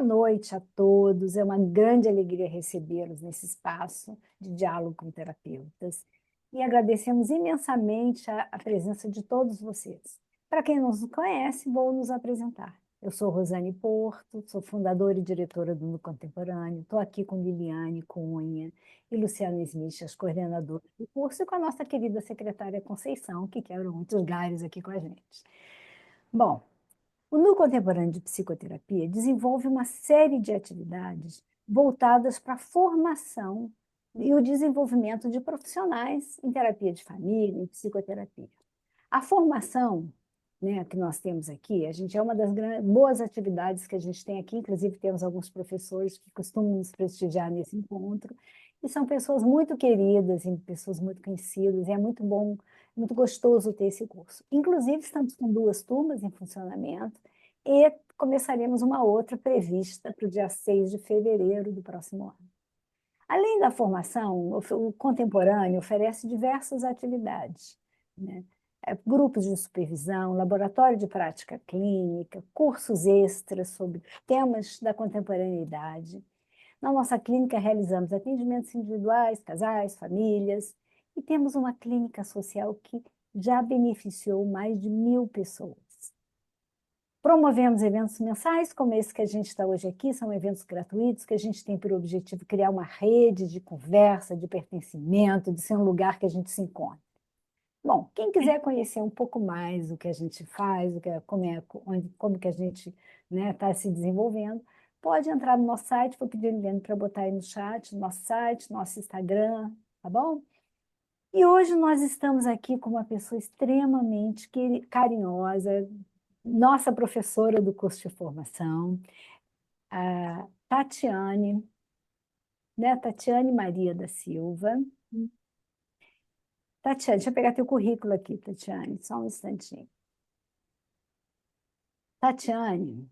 boa noite a todos. É uma grande alegria recebê-los nesse espaço de diálogo com terapeutas. E agradecemos imensamente a presença de todos vocês. Para quem não nos conhece, vou nos apresentar. Eu sou Rosane Porto, sou fundadora e diretora do No Contemporâneo. Estou aqui com Liliane Cunha e Luciana Smith, as coordenadoras do curso, e com a nossa querida secretária Conceição, que quebra muitos galhos aqui com a gente. Bom, o No Contemporâneo de Psicoterapia desenvolve uma série de atividades voltadas para a formação e o desenvolvimento de profissionais em terapia de família, em psicoterapia. A formação, né, que nós temos aqui, a gente é uma das boas atividades que a gente tem aqui, inclusive temos alguns professores que costumam nos prestigiar nesse encontro, e são pessoas muito queridas e pessoas muito conhecidas, e é muito bom, muito gostoso ter esse curso. Inclusive, estamos com 2 turmas em funcionamento e começaremos uma outra prevista para o dia 6 de fevereiro do próximo ano. Além da formação, o contemporâneo oferece diversas atividades, né? Grupos de supervisão, laboratório de prática clínica, cursos extras sobre temas da contemporaneidade. Na nossa clínica, realizamos atendimentos individuais, casais, famílias, e temos uma clínica social que já beneficiou mais de 1.000 pessoas. Promovemos eventos mensais, como esse que a gente está hoje aqui, são eventos gratuitos, que a gente tem por objetivo criar uma rede de conversa, de pertencimento, de ser um lugar que a gente se encontra. Bom, quem quiser conhecer um pouco mais o que a gente faz, como que a gente está se desenvolvendo, pode entrar no nosso site, vou pedir a Liliane para botar aí no chat, nosso site, nosso Instagram, tá bom? E hoje nós estamos aqui com uma pessoa extremamente carinhosa, nossa professora do curso de formação, a Tatiane, né? Tatiane Maria da Silva. Tatiane, deixa eu pegar teu currículo aqui, Tatiane, só um instantinho. Tatiane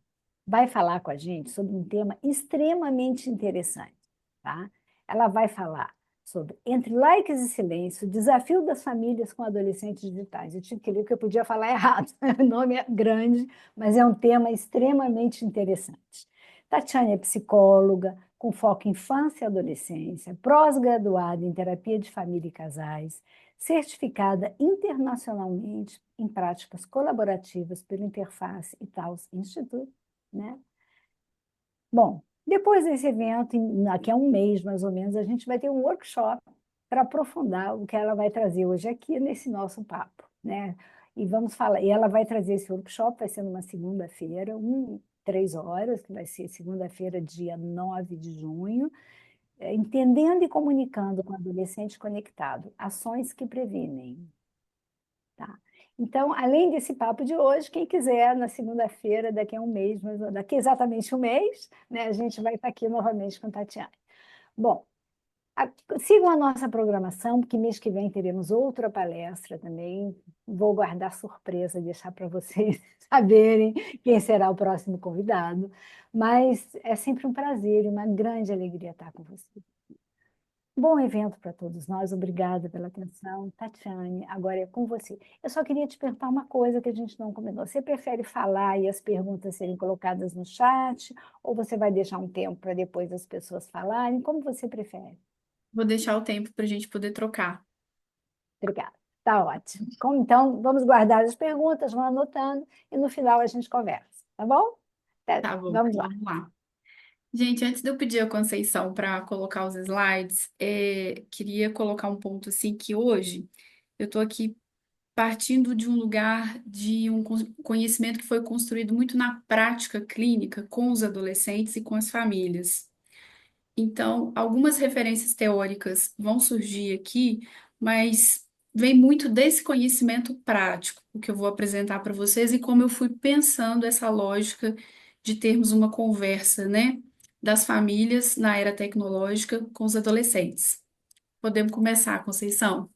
vai falar com a gente sobre um tema extremamente interessante, tá? Ela vai falar sobre Entre Likes e Silêncio, o desafio das famílias com adolescentes digitais. Eu tive que ler porque eu podia falar errado, o nome é grande, mas é um tema extremamente interessante. Tatiane é psicóloga, com foco em infância e adolescência, pós-graduada em terapia de família e casais, certificada internacionalmente em práticas colaborativas pelo Interface e Taos Institute, né? Bom, depois desse evento, daqui a um mês mais ou menos, a gente vai ter um workshop para aprofundar o que ela vai trazer hoje aqui nesse nosso papo, né? E vamos falar, e ela vai trazer esse workshop, vai ser numa segunda-feira, 3 horas, que vai ser segunda-feira, dia 9 de junho, entendendo e comunicando com o adolescente conectado, ações que previnem. Tá? Então, além desse papo de hoje, quem quiser, na segunda-feira, daqui a um mês, daqui exatamente um mês, né, a gente vai estar aqui novamente com a Tatiana. Bom, sigam a nossa programação, porque mês que vem teremos outra palestra também. Vou guardar surpresa, deixar para vocês saberem quem será o próximo convidado. Mas é sempre um prazer e uma grande alegria estar com vocês. Bom evento para todos nós, obrigada pela atenção. Tatiane, agora é com você. Eu só queria te perguntar uma coisa que a gente não combinou. Você prefere falar e as perguntas serem colocadas no chat, ou você vai deixar um tempo para depois as pessoas falarem? Como você prefere? Vou deixar o tempo para a gente poder trocar. Obrigada. Tá ótimo. Então, vamos guardar as perguntas, vão anotando, e no final a gente conversa, tá bom? Tá bom, Vamos lá. vamos lá. Gente, antes de eu pedir a Conceição para colocar os slides, queria colocar um ponto assim que hoje eu estou aqui partindo de um lugar de um conhecimento que foi construído muito na prática clínica com os adolescentes e com as famílias. Então, algumas referências teóricas vão surgir aqui, mas vem muito desse conhecimento prático, o que eu vou apresentar para vocês e como eu fui pensando essa lógica de termos uma conversa, né, das famílias na era tecnológica com os adolescentes. Podemos começar, Conceição?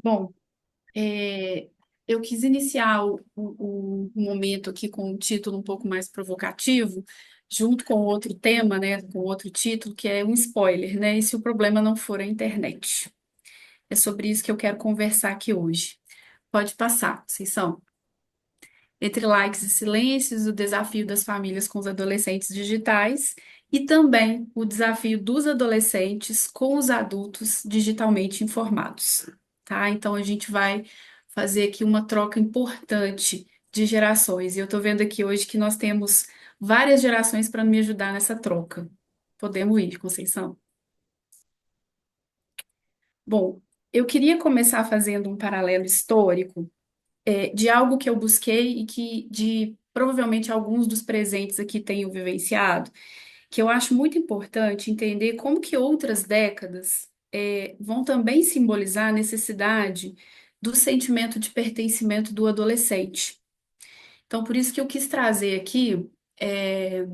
Bom, eu quis iniciar o momento aqui com um título um pouco mais provocativo, junto com outro tema, né, com outro título, que é um spoiler, né? E se o problema não for a internet? É sobre isso que eu quero conversar aqui hoje. Pode passar, vocês são. Entre likes e silêncios, o desafio das famílias com os adolescentes digitais e também o desafio dos adolescentes com os adultos digitalmente informados, tá? Então a gente vai fazer aqui uma troca importante de gerações. E eu estou vendo aqui hoje que nós temos várias gerações para me ajudar nessa troca. Podemos ir, Conceição? Bom, eu queria começar fazendo um paralelo histórico de algo que eu busquei e que de provavelmente alguns dos presentes aqui tenham vivenciado, que eu acho muito importante entender como que outras décadas vão também simbolizar a necessidade do sentimento de pertencimento do adolescente. Então, por isso que eu quis trazer aqui é,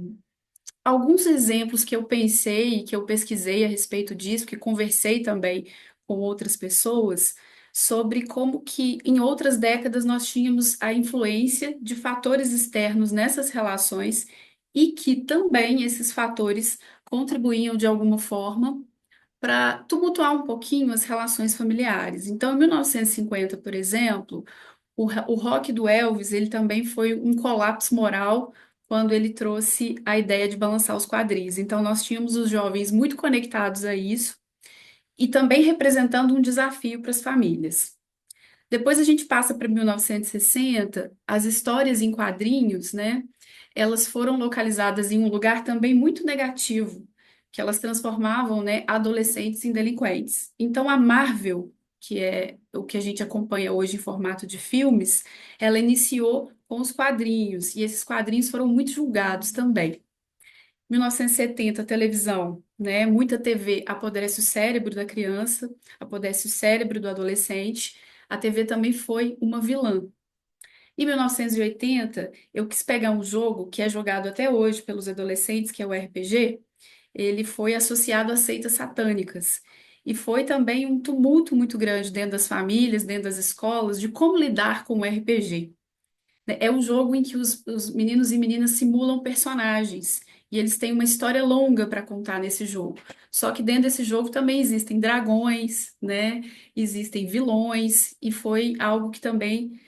alguns exemplos que eu pensei, que eu pesquisei a respeito disso, que conversei também com outras pessoas, sobre como que em outras décadas nós tínhamos a influência de fatores externos nessas relações e que também esses fatores contribuíam de alguma forma para tumultuar um pouquinho as relações familiares. Então, em 1950, por exemplo, o rock do Elvis, ele também foi um colapso moral quando ele trouxe a ideia de balançar os quadris. Então, nós tínhamos os jovens muito conectados a isso e também representando um desafio para as famílias. Depois a gente passa para 1960, as histórias em quadrinhos, né? Elas foram localizadas em um lugar também muito negativo, que elas transformavam, né, adolescentes em delinquentes. Então a Marvel, que é o que a gente acompanha hoje em formato de filmes, ela iniciou com os quadrinhos, e esses quadrinhos foram muito julgados também. 1970, televisão, né? Muita TV apodrece o cérebro da criança, apodrece o cérebro do adolescente. A TV também foi uma vilã. Em 1980, eu quis pegar um jogo que é jogado até hoje pelos adolescentes, que é o RPG. Ele foi associado a seitas satânicas. E foi também um tumulto muito grande dentro das famílias, dentro das escolas, de como lidar com o RPG. É um jogo em que os meninos e meninas simulam personagens e eles têm uma história longa para contar nesse jogo. Só que dentro desse jogo também existem dragões, né? Existem vilões e foi algo que também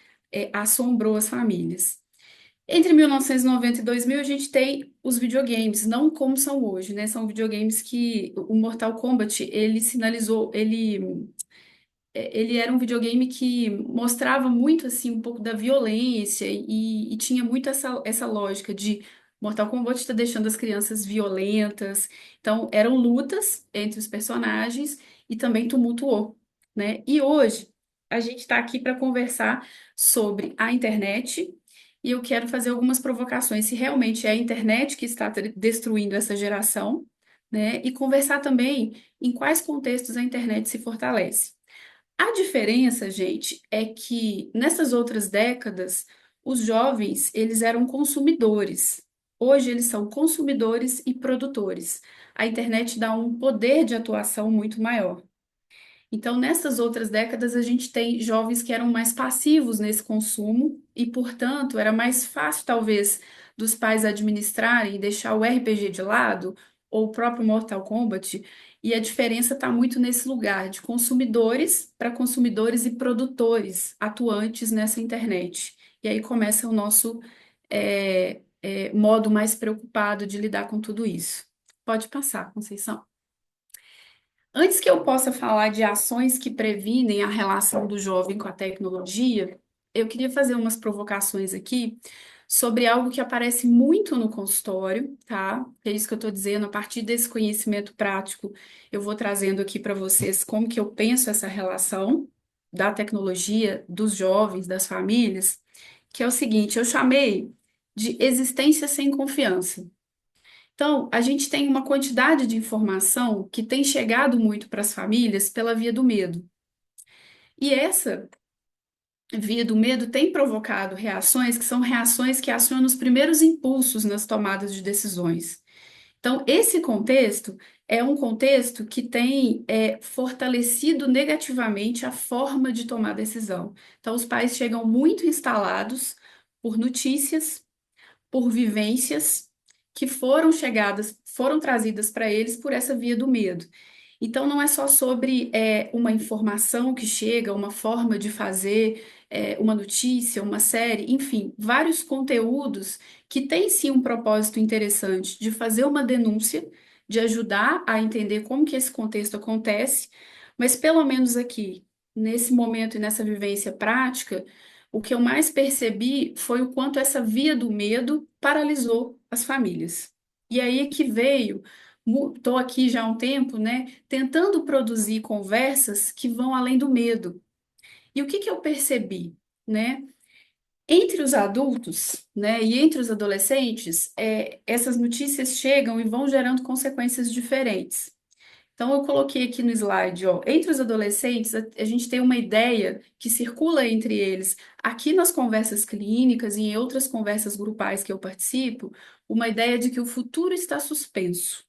assombrou as famílias. Entre 1990 e 2000, a gente tem os videogames, não como são hoje, né? São videogames que o Mortal Kombat, ele sinalizou, ele era um videogame que mostrava muito assim um pouco da violência e tinha muito essa lógica de Mortal Kombat está deixando as crianças violentas. Então, eram lutas entre os personagens e também tumultuou, né? E hoje a gente está aqui para conversar sobre a internet e eu quero fazer algumas provocações se realmente é a internet que está destruindo essa geração, né? E conversar também em quais contextos a internet se fortalece. A diferença, gente, é que nessas outras décadas, os jovens, eles eram consumidores. Hoje eles são consumidores e produtores. A internet dá um poder de atuação muito maior. Então, nessas outras décadas, a gente tem jovens que eram mais passivos nesse consumo e, portanto, era mais fácil, talvez, dos pais administrarem e deixar o RPG de lado ou o próprio Mortal Kombat. E a diferença está muito nesse lugar de consumidores para consumidores e produtores atuantes nessa internet. E aí começa o nosso modo mais preocupado de lidar com tudo isso. Pode passar, Conceição. Antes que eu possa falar de ações que previnem a relação do jovem com a tecnologia, eu queria fazer umas provocações aqui sobre algo que aparece muito no consultório, tá? É isso que eu estou dizendo, a partir desse conhecimento prático, eu vou trazendo aqui para vocês como que eu penso essa relação da tecnologia, dos jovens, das famílias, que é o seguinte, eu chamei de existência sem confiança. Então, a gente tem uma quantidade de informação que tem chegado muito para as famílias pela via do medo. E essa via do medo tem provocado reações que são reações que acionam os primeiros impulsos nas tomadas de decisões. Então, esse contexto é um contexto que tem fortalecido negativamente a forma de tomar decisão. Então, os pais chegam muito instalados por notícias, por vivências que foram trazidas para eles por essa via do medo. Então, não é só sobre uma informação que chega, uma forma de fazer uma notícia, uma série, enfim, vários conteúdos que têm sim um propósito interessante de fazer uma denúncia, de ajudar a entender como que esse contexto acontece, mas pelo menos aqui, nesse momento e nessa vivência prática, o que eu mais percebi foi o quanto essa via do medo paralisou as famílias. E aí é que veio, estou aqui já há um tempo, né, tentando produzir conversas que vão além do medo. E o que que eu percebi, né? Entre os adultos, né, e entre os adolescentes, essas notícias chegam e vão gerando consequências diferentes. Então, eu coloquei aqui no slide, ó, entre os adolescentes, a gente tem uma ideia que circula entre eles, aqui nas conversas clínicas e em outras conversas grupais que eu participo, uma ideia de que o futuro está suspenso.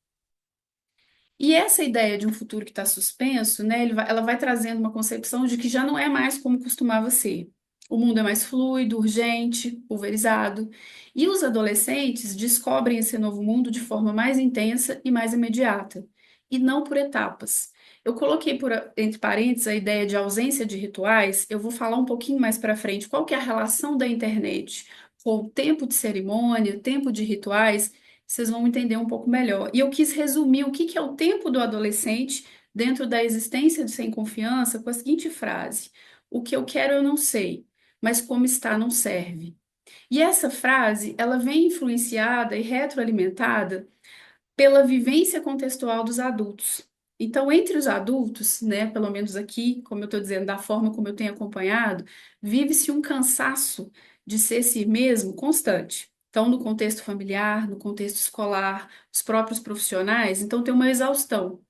E essa ideia de um futuro que está suspenso, né, ela vai trazendo uma concepção de que já não é mais como costumava ser. O mundo é mais fluido, urgente, pulverizado. E os adolescentes descobrem esse novo mundo de forma mais intensa e mais imediata, e não por etapas. Eu coloquei entre parênteses a ideia de ausência de rituais. Eu vou falar um pouquinho mais para frente qual que é a relação da internet com o tempo de cerimônia, tempo de rituais, vocês vão entender um pouco melhor. E eu quis resumir o que que é o tempo do adolescente dentro da existência de sem confiança com a seguinte frase: o que eu quero eu não sei, mas como está não serve. E essa frase, ela vem influenciada e retroalimentada pela vivência contextual dos adultos. Então, entre os adultos, né, pelo menos aqui, como eu estou dizendo, da forma como eu tenho acompanhado, vive-se um cansaço de ser si mesmo constante. Então, no contexto familiar, no contexto escolar, os próprios profissionais, então tem uma exaustão.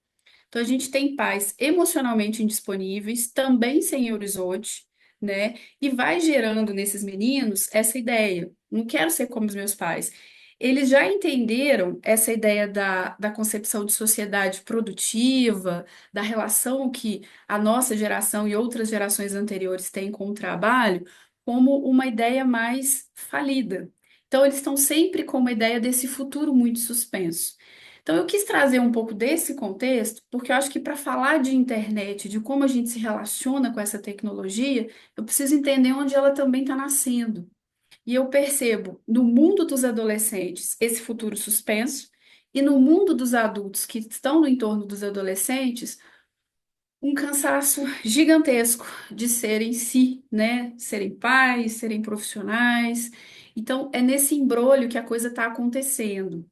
Então, a gente tem pais emocionalmente indisponíveis, também sem horizonte, né? E vai gerando nesses meninos essa ideia: não quero ser como os meus pais. Eles já entenderam essa ideia da concepção de sociedade produtiva, da relação que a nossa geração e outras gerações anteriores têm com o trabalho, como uma ideia mais falida. Então, eles estão sempre com uma ideia desse futuro muito suspenso. Então, eu quis trazer um pouco desse contexto, porque eu acho que para falar de internet, de como a gente se relaciona com essa tecnologia, eu preciso entender onde ela também está nascendo. E eu percebo no mundo dos adolescentes esse futuro suspenso, e no mundo dos adultos que estão no entorno dos adolescentes, um cansaço gigantesco de serem si, né? Serem pais, serem profissionais. Então, é nesse imbróglio que a coisa está acontecendo.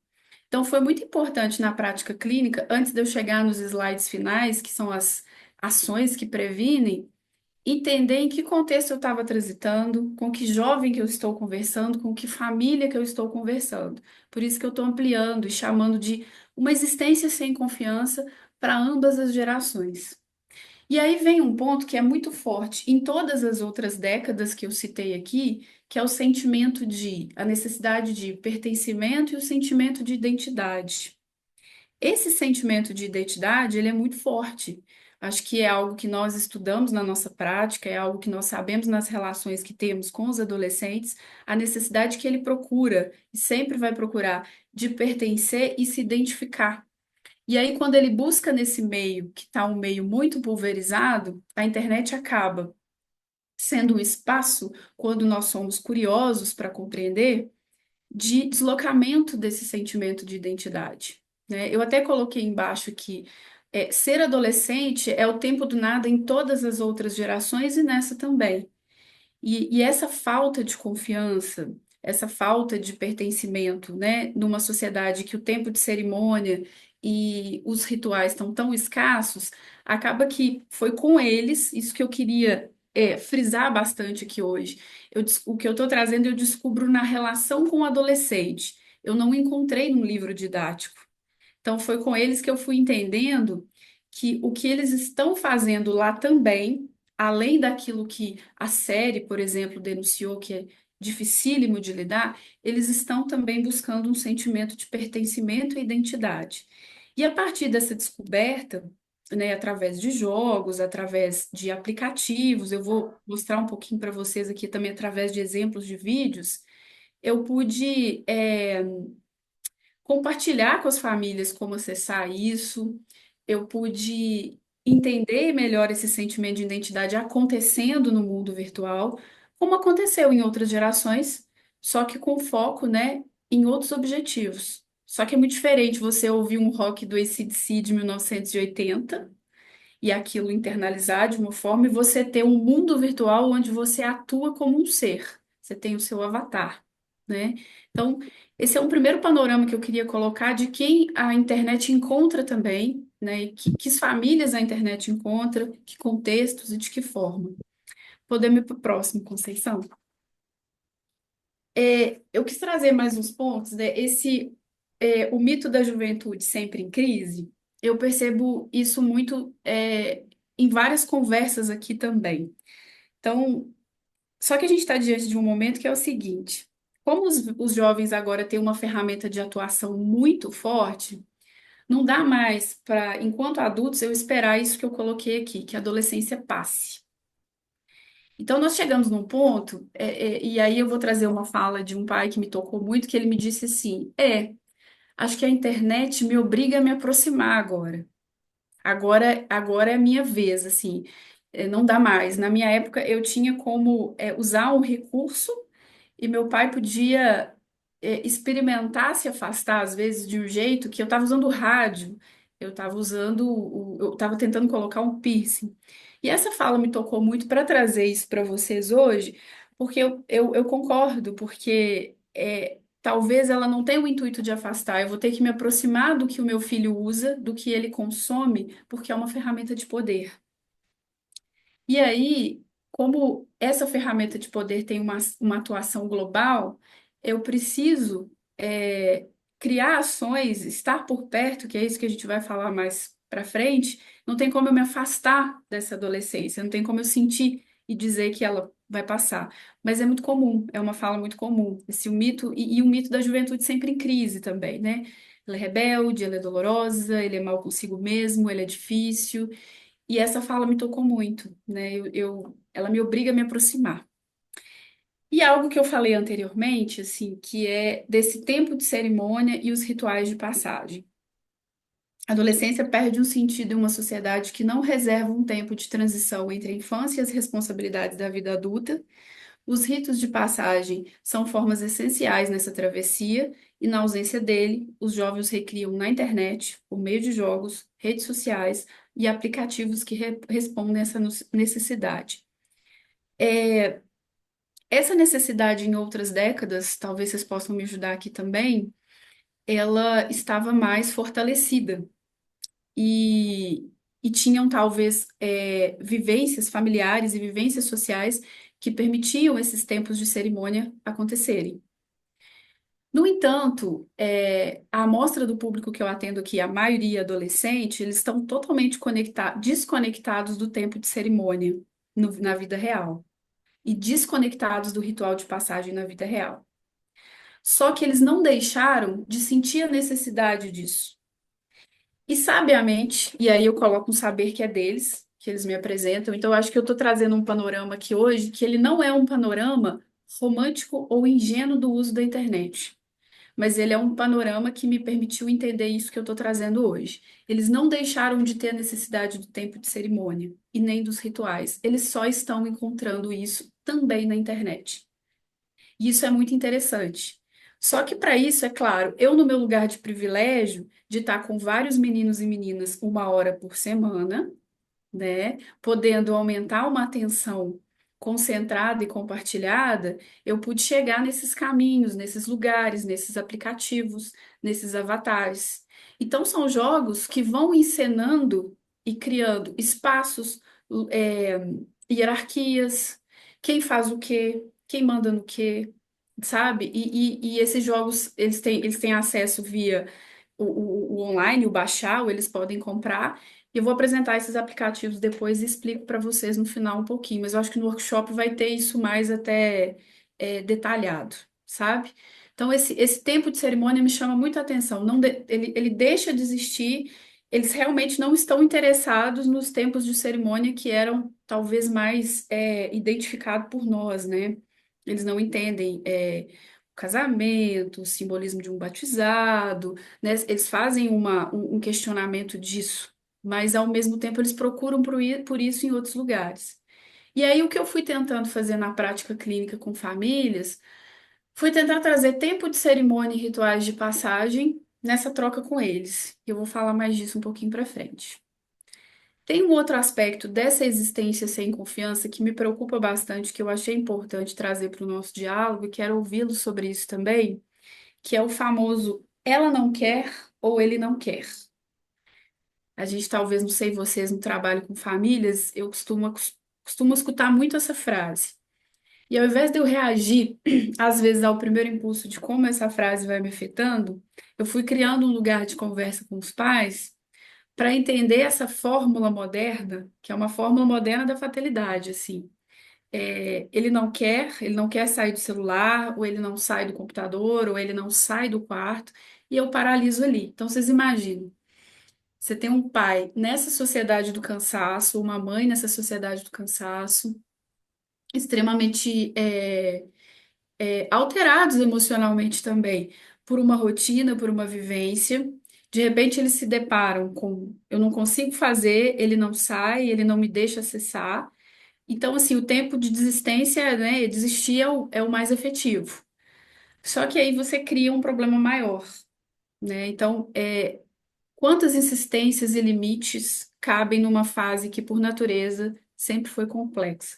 Então, foi muito importante na prática clínica, antes de eu chegar nos slides finais, que são as ações que previnem, entender em que contexto eu estava transitando, com que jovem que eu estou conversando, com que família que eu estou conversando. Por isso que eu estou ampliando e chamando de uma existência sem confiança para ambas as gerações. E aí vem um ponto que é muito forte em todas as outras décadas que eu citei aqui, que é o sentimento a necessidade de pertencimento e o sentimento de identidade. Esse sentimento de identidade, ele é muito forte. Acho que é algo que nós estudamos na nossa prática, é algo que nós sabemos nas relações que temos com os adolescentes, a necessidade que ele procura e sempre vai procurar de pertencer e se identificar. E aí, quando ele busca nesse meio, que está um meio muito pulverizado, a internet acaba sendo um espaço, quando nós somos curiosos para compreender, de deslocamento desse sentimento de identidade, né? Eu até coloquei embaixo que ser adolescente é o tempo do nada em todas as outras gerações e nessa também. E essa falta de confiança, essa falta de pertencimento, né, numa sociedade que o tempo de cerimônia e os rituais estão tão escassos, acaba que foi com eles, isso que eu queria frisar bastante aqui hoje. O que eu estou trazendo eu descubro na relação com o adolescente. Eu não encontrei num livro didático. Então, foi com eles que eu fui entendendo que o que eles estão fazendo lá também, além daquilo que a série, por exemplo, denunciou, que é dificílimo de lidar, eles estão também buscando um sentimento de pertencimento e identidade. E a partir dessa descoberta, né, através de jogos, através de aplicativos, eu vou mostrar um pouquinho para vocês aqui também através de exemplos de vídeos, eu pude compartilhar com as famílias como acessar isso, eu pude entender melhor esse sentimento de identidade acontecendo no mundo virtual, como aconteceu em outras gerações, só que com foco, né, em outros objetivos. Só que é muito diferente você ouvir um rock do AC/DC de 1980 e aquilo internalizar de uma forma e você ter um mundo virtual onde você atua como um ser. Você tem o seu avatar, né? Então, esse é um primeiro panorama que eu queria colocar de quem a internet encontra também, né? E que famílias a internet encontra, que contextos e de que forma. Podemos ir para o próximo, Conceição? Eu quis trazer mais uns pontos, né? O mito da juventude sempre em crise, eu percebo isso muito em várias conversas aqui também. Então, só que a gente está diante de um momento que é o seguinte: como os jovens agora têm uma ferramenta de atuação muito forte, não dá mais para, enquanto adultos, eu esperar isso que eu coloquei aqui, que a adolescência passe. Então, nós chegamos num ponto, e aí eu vou trazer uma fala de um pai que me tocou muito, que ele me disse assim: acho que a internet me obriga a me aproximar agora. Agora é a minha vez, assim, não dá mais. Na minha época, eu tinha como usar um recurso e meu pai podia experimentar se afastar, às vezes, de um jeito que eu estava usando o rádio, eu estava tentando colocar um piercing. E essa fala me tocou muito para trazer isso para vocês hoje, porque eu concordo, porque talvez ela não tenha o intuito de afastar, eu vou ter que me aproximar do que o meu filho usa, do que ele consome, porque é uma ferramenta de poder. E aí, como essa ferramenta de poder tem uma atuação global, eu preciso criar ações, estar por perto, que é isso que a gente vai falar mais para frente. Não tem como eu me afastar dessa adolescência, não tem como eu sentir e dizer que ela vai passar. Mas é muito comum, é uma fala muito comum. O mito, e o mito da juventude sempre em crise também, né? Ela é rebelde, ela é dolorosa, ele é mal consigo mesmo, ele é difícil. E essa fala me tocou muito, né? Ela me obriga a me aproximar. E algo que eu falei anteriormente, assim, que é desse tempo de cerimônia e os rituais de passagem. A adolescência perde um sentido em uma sociedade que não reserva um tempo de transição entre a infância e as responsabilidades da vida adulta. Os ritos de passagem são formas essenciais nessa travessia, e na ausência dele, os jovens recriam na internet, por meio de jogos, redes sociais e aplicativos que respondem a essa necessidade. Essa necessidade em outras décadas, talvez vocês possam me ajudar aqui também, ela estava mais fortalecida e, e tinham talvez vivências familiares e vivências sociais que permitiam esses tempos de cerimônia acontecerem. No entanto, a amostra do público que eu atendo aqui, a maioria adolescente, eles estão totalmente desconectados do tempo de cerimônia na vida real e desconectados do ritual de passagem na vida real. Só que eles não deixaram de sentir a necessidade disso. E sabiamente, e aí eu coloco um saber que é deles, que eles me apresentam, então eu acho que eu estou trazendo um panorama aqui hoje que ele não é um panorama romântico ou ingênuo do uso da internet, mas ele é um panorama que me permitiu entender isso que eu estou trazendo hoje. Eles não deixaram de ter a necessidade do tempo de cerimônia e nem dos rituais, eles só estão encontrando isso também na internet. E isso é muito interessante. Só que para isso, é claro, eu no meu lugar de privilégio, de estar com vários meninos e meninas 1 hora por semana, né, podendo aumentar uma atenção concentrada e compartilhada, eu pude chegar nesses caminhos, nesses lugares, nesses aplicativos, nesses avatares. Então, são jogos que vão encenando e criando espaços, é, hierarquias, quem faz o quê, quem manda no quê, sabe? E esses jogos, eles têm acesso via o online, o baixar, ou eles podem comprar. E eu vou apresentar esses aplicativos depois e explico para vocês no final um pouquinho, mas eu acho que no workshop vai ter isso mais até detalhado, sabe? Então, esse tempo de cerimônia me chama muita atenção. Não ele deixa de existir, eles realmente não estão interessados nos tempos de cerimônia que eram talvez mais identificados por nós, né? Eles não entendem. casamento, o simbolismo de um batizado, né? Eles fazem um questionamento disso, mas ao mesmo tempo eles procuram por isso em outros lugares. E aí, o que eu fui tentando fazer na prática clínica com famílias foi tentar trazer tempo de cerimônia e rituais de passagem nessa troca com eles. Eu vou falar mais disso um pouquinho para frente. Tem um outro aspecto dessa existência sem confiança que me preocupa bastante, que eu achei importante trazer para o nosso diálogo, e quero ouvi-lo sobre isso também, que é o famoso ela não quer ou ele não quer. A gente talvez, não sei vocês, no trabalho com famílias, eu costumo escutar muito essa frase. E ao invés de eu reagir, às vezes, ao primeiro impulso de como essa frase vai me afetando, eu fui criando um lugar de conversa com os pais para entender essa fórmula moderna, que é uma fórmula moderna da fatalidade, assim. Ele não quer sair do celular, ou ele não sai do computador, ou ele não sai do quarto, e eu paraliso ali. Então, vocês imaginam, você tem um pai nessa sociedade do cansaço, uma mãe nessa sociedade do cansaço, extremamente alterados emocionalmente também, por uma rotina, por uma vivência. De repente, eles se deparam com: eu não consigo fazer, ele não sai, ele não me deixa acessar. Então, assim, o tempo de desistência, né, desistir é o mais efetivo. Só que aí você cria um problema maior, né? Então, quantas insistências e limites cabem numa fase que, por natureza, sempre foi complexa?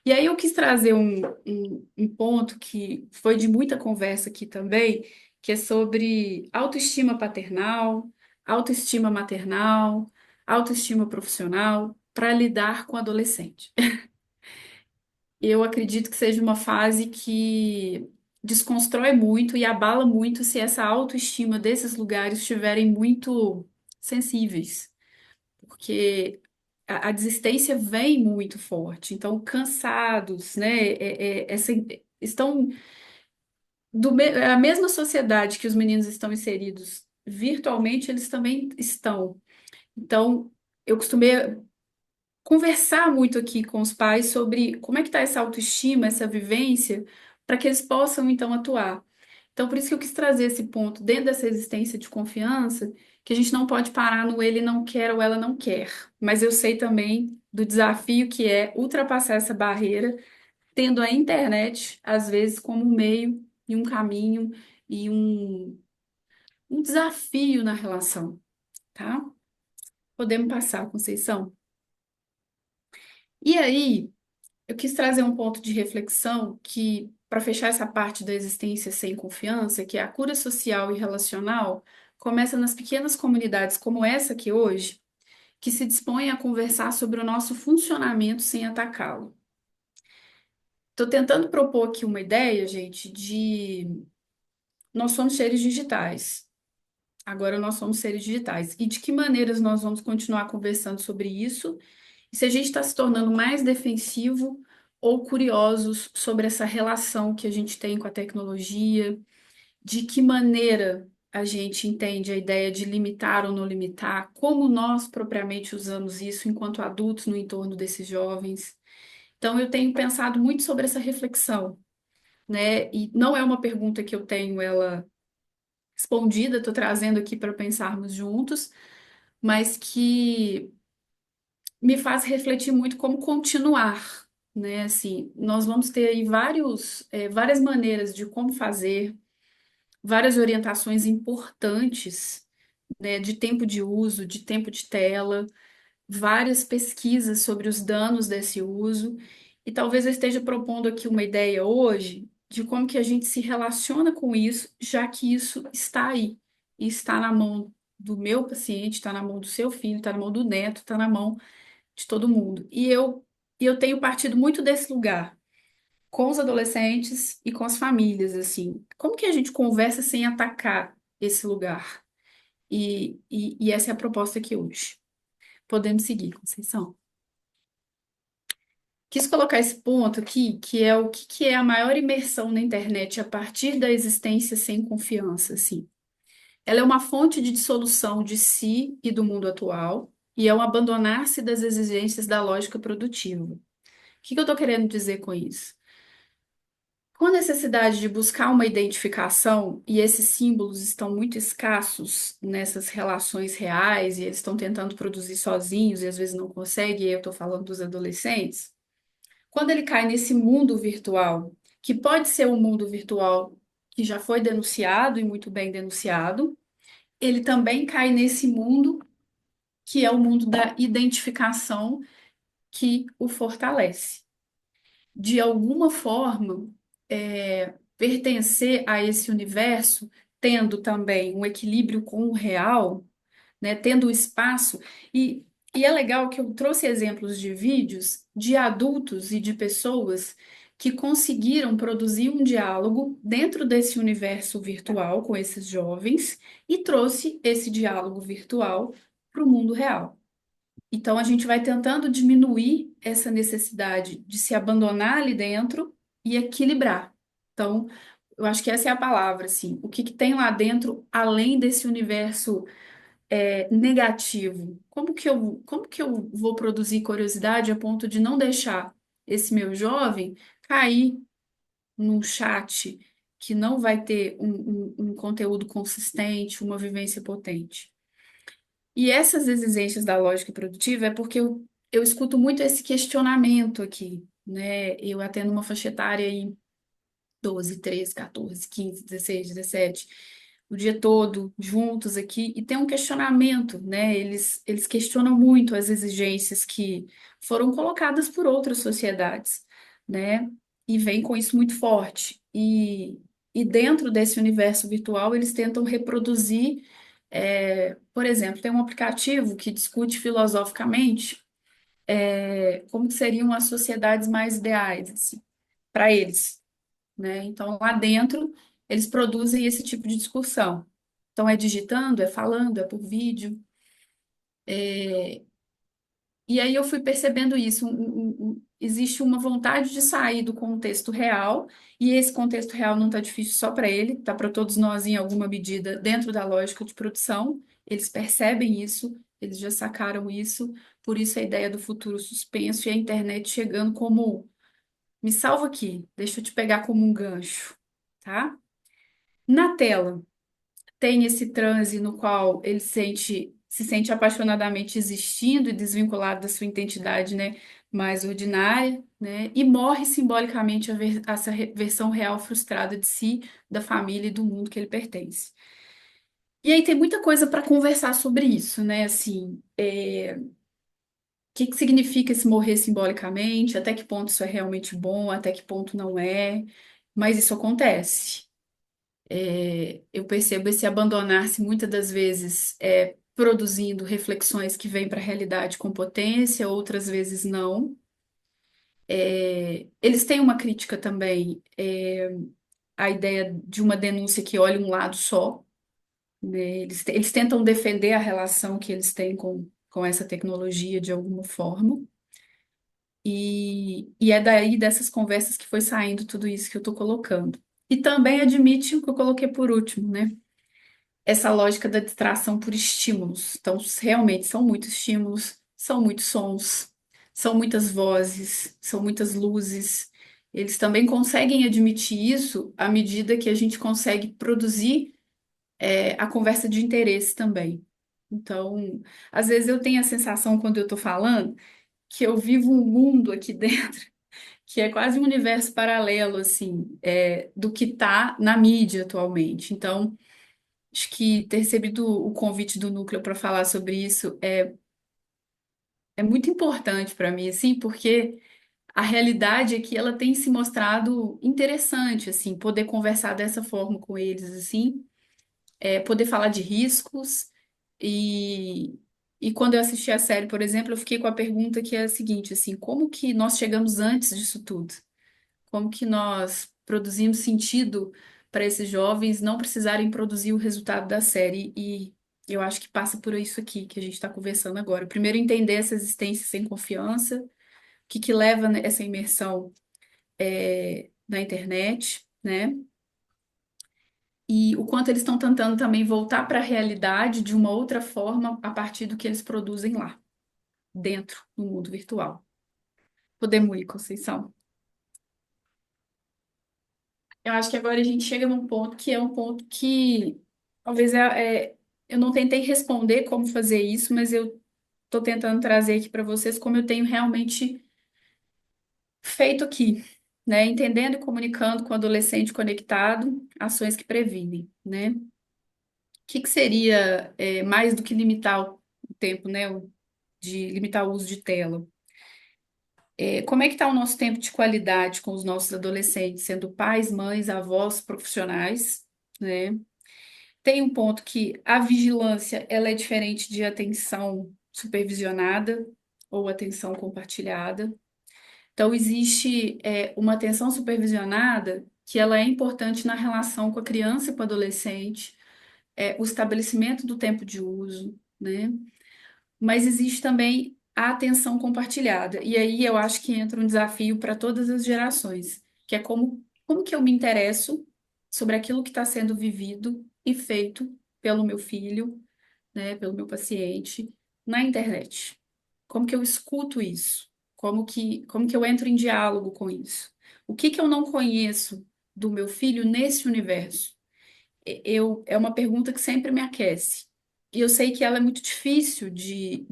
E aí eu quis trazer um ponto que foi de muita conversa aqui também, que é sobre autoestima paternal, autoestima maternal, autoestima profissional, para lidar com o adolescente. Eu acredito que seja uma fase que desconstrói muito e abala muito se essa autoestima desses lugares estiverem muito sensíveis, porque a desistência vem muito forte. Então, cansados, né? Estão a mesma sociedade que os meninos estão inseridos virtualmente, eles também estão. Então, eu costumei conversar muito aqui com os pais sobre como é que está essa autoestima, essa vivência, para que eles possam então atuar. Então, por isso que eu quis trazer esse ponto dentro dessa existência de confiança, que a gente não pode parar no ele não quer ou ela não quer. Mas eu sei também do desafio que é ultrapassar essa barreira, tendo a internet, às vezes, como um meio e um caminho e um desafio na relação, tá? Podemos passar, Conceição? E aí, eu quis trazer um ponto de reflexão que, para fechar essa parte da existência sem confiança, que é a cura social e relacional, começa nas pequenas comunidades como essa aqui hoje, que se dispõem a conversar sobre o nosso funcionamento sem atacá-lo. Estou tentando propor aqui uma ideia, gente, de nós somos seres digitais. Agora nós somos seres digitais. E de que maneiras nós vamos continuar conversando sobre isso? E se a gente está se tornando mais defensivo ou curiosos sobre essa relação que a gente tem com a tecnologia, de que maneira a gente entende a ideia de limitar ou não limitar, como nós propriamente usamos isso enquanto adultos no entorno desses jovens. Então, eu tenho pensado muito sobre essa reflexão, né? E não é uma pergunta que eu tenho ela respondida, estou trazendo aqui para pensarmos juntos, mas que me faz refletir muito como continuar, né? Assim, nós vamos ter aí várias maneiras de como fazer, várias orientações importantes, né? De tempo de uso, de tempo de tela, várias pesquisas sobre os danos desse uso, e talvez eu esteja propondo aqui uma ideia hoje de como que a gente se relaciona com isso, já que isso está aí, e está na mão do meu paciente, está na mão do seu filho, está na mão do neto, está na mão de todo mundo. E eu tenho partido muito desse lugar, com os adolescentes e com as famílias, assim. Como que a gente conversa sem atacar esse lugar? E essa é a proposta aqui hoje. Podemos seguir, Conceição. Quis colocar esse ponto aqui, que é o que é a maior imersão na internet a partir da existência sem confiança, assim. Ela é uma fonte de dissolução de si e do mundo atual, e é um abandonar-se das exigências da lógica produtiva. O que que eu estou querendo dizer com isso? com a necessidade de buscar uma identificação, e esses símbolos estão muito escassos nessas relações reais, e eles estão tentando produzir sozinhos e às vezes não conseguem, e aí eu estou falando dos adolescentes. Quando ele cai nesse mundo virtual, que pode ser um mundo virtual que já foi denunciado e muito bem denunciado, ele também cai nesse mundo que é o mundo da identificação que o fortalece. De alguma forma, pertencer a esse universo, tendo também um equilíbrio com o real, né, tendo o espaço. E é legal que eu trouxe exemplos de vídeos de adultos e de pessoas que conseguiram produzir um diálogo dentro desse universo virtual com esses jovens e trouxe esse diálogo virtual para o mundo real. Então, a gente vai tentando diminuir essa necessidade de se abandonar ali dentro e equilibrar. Então, eu acho que essa é a palavra, assim. O que que tem lá dentro, além desse universo negativo? Como que eu vou produzir curiosidade a ponto de não deixar esse meu jovem cair num chat que não vai ter um conteúdo consistente, uma vivência potente? E essas exigências da lógica produtiva é porque eu escuto muito esse questionamento aqui, né? Eu atendo uma faixa etária em 12, 13, 14, 15, 16, 17, o dia todo juntos aqui, e tem um questionamento, né? Eles questionam muito as exigências que foram colocadas por outras sociedades, né? E vem com isso muito forte. E dentro desse universo virtual, eles tentam reproduzir, por exemplo, tem um aplicativo que discute filosoficamente como que seriam as sociedades mais ideais, assim, para eles, né? Então, lá dentro, eles produzem esse tipo de discussão. Então, é digitando, é falando, é por vídeo. E aí eu fui percebendo isso. Existe uma vontade de sair do contexto real, e esse contexto real não está difícil só para ele, está para todos nós em alguma medida dentro da lógica de produção. Eles percebem isso, eles já sacaram isso, por isso a ideia do futuro suspenso e a internet chegando como me salva aqui, deixa eu te pegar como um gancho, tá? Na tela, tem esse transe no qual ele se sente apaixonadamente existindo e desvinculado da sua identidade, né, mais ordinária, né, e morre simbolicamente essa versão real frustrada de si, da família e do mundo que ele pertence. E aí tem muita coisa para conversar sobre isso, né, assim, o que que significa esse morrer simbolicamente, até que ponto isso é realmente bom, até que ponto não é, mas isso acontece. Eu percebo esse abandonar-se muitas das vezes produzindo reflexões que vêm para a realidade com potência, outras vezes não. Eles têm uma crítica também à ideia de uma denúncia que olha um lado só, né? Eles tentam defender a relação que eles têm com essa tecnologia de alguma forma. E é daí dessas conversas que foi saindo tudo isso que eu estou colocando. E também admite o que eu coloquei por último, né? Essa lógica da distração por estímulos. Então, realmente são muitos estímulos, são muitos sons, são muitas vozes, são muitas luzes. Eles também conseguem admitir isso à medida que a gente consegue produzir a conversa de interesse também. Então, às vezes eu tenho a sensação, quando eu estou falando, que eu vivo um mundo aqui dentro, que é quase um universo paralelo, assim, do que está na mídia atualmente. Então, acho que ter recebido o convite do Núcleo para falar sobre isso é muito importante para mim, assim, porque a realidade é que ela tem se mostrado interessante, assim, poder conversar dessa forma com eles, assim, poder falar de riscos e, e quando eu assisti a série, por exemplo, eu fiquei com a pergunta que é a seguinte, assim, como que nós chegamos antes disso tudo? Como que nós produzimos sentido para esses jovens não precisarem produzir o resultado da série? E eu acho que passa por isso aqui que a gente está conversando agora. Primeiro, entender essa existência sem confiança, o que que leva essa imersão na internet, né? E o quanto eles estão tentando também voltar para a realidade de uma outra forma a partir do que eles produzem lá, dentro do mundo virtual. Podemos ir, Conceição. eu acho que agora a gente chega num ponto que é um ponto que talvez eu não tentei responder como fazer isso, mas eu estou tentando trazer aqui para vocês como eu tenho realmente feito aqui, né? Entendendo e comunicando com o adolescente conectado, ações que previnem, né? O que seria mais do que limitar o tempo, né? De limitar o uso de tela? Como é que está o nosso tempo de qualidade com os nossos adolescentes, sendo pais, mães, avós, profissionais, né? Tem um ponto que a vigilância, ela é diferente de atenção supervisionada ou atenção compartilhada. Então, existe uma atenção supervisionada que ela é importante na relação com a criança e com o adolescente, o estabelecimento do tempo de uso, né? Mas existe também a atenção compartilhada. E aí eu acho que entra um desafio para todas as gerações, que é como que eu me interesso sobre aquilo que está sendo vivido e feito pelo meu filho, né, pelo meu paciente, na internet. Como que eu escuto isso? Como que eu entro em diálogo com isso? O que que eu não conheço do meu filho nesse universo? É uma pergunta que sempre me aquece. E eu sei que ela é muito difícil de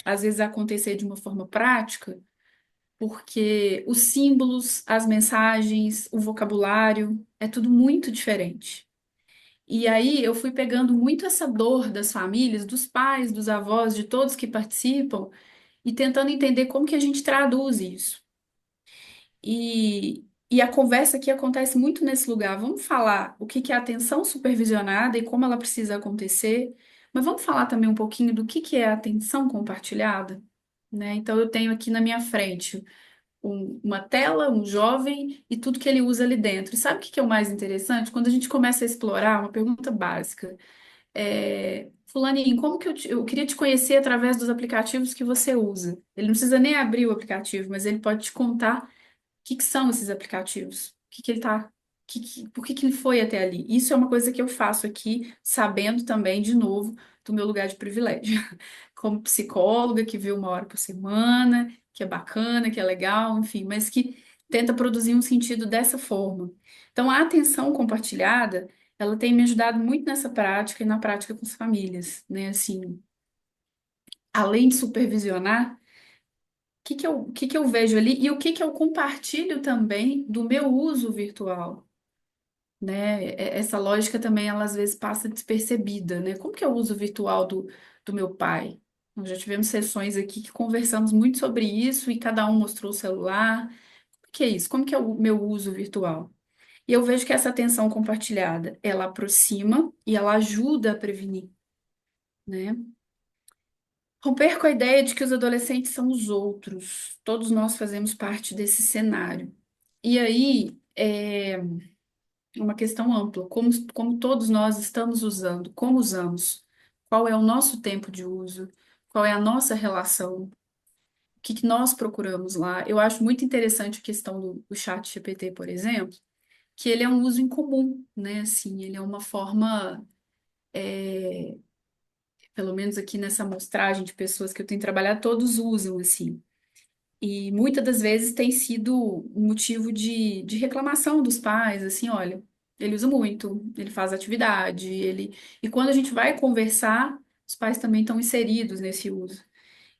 às vezes, acontecer de uma forma prática, porque os símbolos, as mensagens, o vocabulário, é tudo muito diferente. E aí eu fui pegando muito essa dor das famílias, dos pais, dos avós, de todos que participam, e tentando entender como que a gente traduz isso. E a conversa aqui acontece muito nesse lugar. Vamos falar o que que é atenção supervisionada e como ela precisa acontecer, mas vamos falar também um pouquinho do que é atenção compartilhada, né? Então, eu tenho aqui na minha frente uma tela, um jovem e tudo que ele usa ali dentro. E sabe o que que é o mais interessante? Quando a gente começa a explorar, uma pergunta básica. Fulaninho, como que eu queria te conhecer através dos aplicativos que você usa? Ele não precisa nem abrir o aplicativo, mas ele pode te contar que são esses aplicativos? O que que ele tá, por que que ele foi até ali? Isso é uma coisa que eu faço aqui, sabendo também, de novo, do meu lugar de privilégio. Como psicóloga que vê uma hora por semana, que é bacana, que é legal, enfim, mas que tenta produzir um sentido dessa forma. Então, a atenção compartilhada, ela tem me ajudado muito nessa prática e na prática com as famílias, né? Assim, além de supervisionar, o que que eu vejo ali e o que que eu compartilho também do meu uso virtual, né? Essa lógica também, ela às vezes passa despercebida, né? Como que é o uso virtual do meu pai? Nós já tivemos sessões aqui que conversamos muito sobre isso e cada um mostrou o celular. O que é isso? Como que é o meu uso virtual? E eu vejo que essa atenção compartilhada, ela aproxima e ela ajuda a prevenir, né? Romper com a ideia de que os adolescentes são os outros. Todos nós fazemos parte desse cenário. E aí é uma questão ampla, como todos nós estamos usando, como usamos, qual é o nosso tempo de uso, qual é a nossa relação, o que que nós procuramos lá. Eu acho muito interessante a questão do chat GPT, por exemplo, que ele é um uso em comum, né? Assim, ele é uma forma, pelo menos aqui nessa amostragem de pessoas que eu tenho trabalhado, todos usam, assim. E muitas das vezes tem sido um motivo de reclamação dos pais, assim, olha, ele usa muito, ele faz atividade, ele... E quando a gente vai conversar, os pais também estão inseridos nesse uso.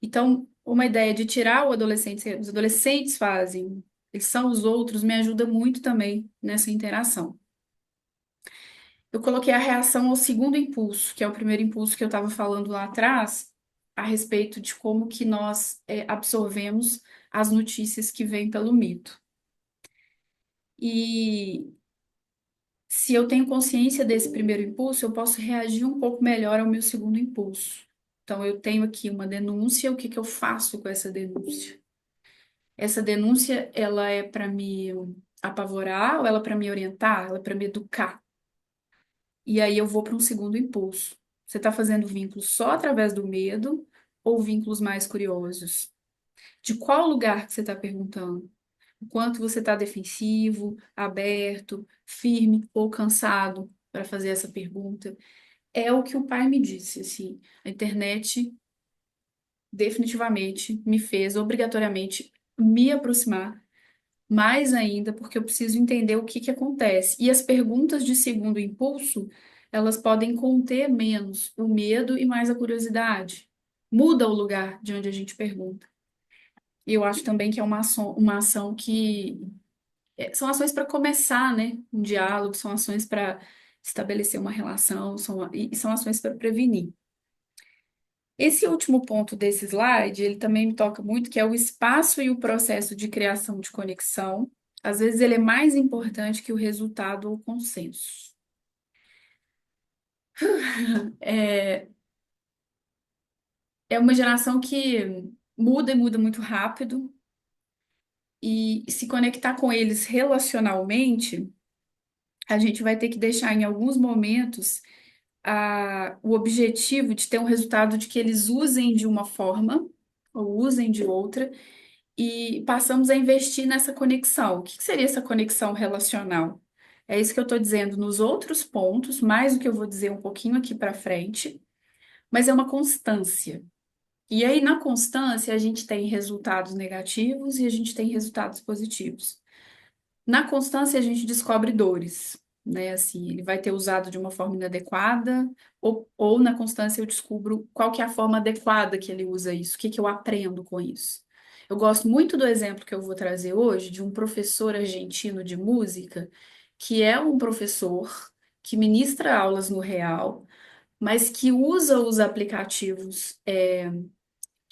Então, uma ideia de tirar o adolescente, os adolescentes fazem, eles são os outros, me ajuda muito também nessa interação. Eu coloquei a reação ao segundo impulso, que é o primeiro impulso que eu estava falando lá atrás, a respeito de como que nós absorvemos as notícias que vêm pelo mito. E se eu tenho consciência desse primeiro impulso, eu posso reagir um pouco melhor ao meu segundo impulso. Então, eu tenho aqui uma denúncia, o que que eu faço com essa denúncia? Essa denúncia, ela é para me apavorar ou ela é para me orientar? Ela é para me educar? E aí eu vou para um segundo impulso. Você está fazendo vínculos só através do medo ou vínculos mais curiosos? De qual lugar que você está perguntando? O quanto você está defensivo, aberto, firme ou cansado para fazer essa pergunta? É o que o pai me disse, assim. A internet definitivamente me fez obrigatoriamente me aproximar mais ainda, porque eu preciso entender o que que acontece. E as perguntas de segundo impulso, elas podem conter menos o medo e mais a curiosidade. Muda o lugar de onde a gente pergunta. E eu acho também que é uma ação que são ações para começar, né? Um diálogo, são ações para estabelecer uma relação, e são ações para prevenir. Esse último ponto desse slide, ele também me toca muito, que é o espaço e o processo de criação de conexão. Às vezes ele é mais importante que o resultado ou consenso. É, é uma geração que muda e muda muito rápido, e se conectar com eles relacionalmente, a gente vai ter que deixar em alguns momentos o objetivo de ter um resultado de que eles usem de uma forma ou usem de outra, e passamos a investir nessa conexão. O que que seria essa conexão relacional? É isso que eu estou dizendo nos outros pontos, mais do que eu vou dizer um pouquinho aqui para frente, mas é uma constância. E aí, na constância, a gente tem resultados negativos e a gente tem resultados positivos. Na constância, a gente descobre dores, né? Assim, ele vai ter usado de uma forma inadequada, ou na constância eu descubro qual que é a forma adequada que ele usa isso, o que que eu aprendo com isso. Eu gosto muito do exemplo que eu vou trazer hoje de um professor argentino de música, que é um professor que ministra aulas no real, mas que usa os aplicativos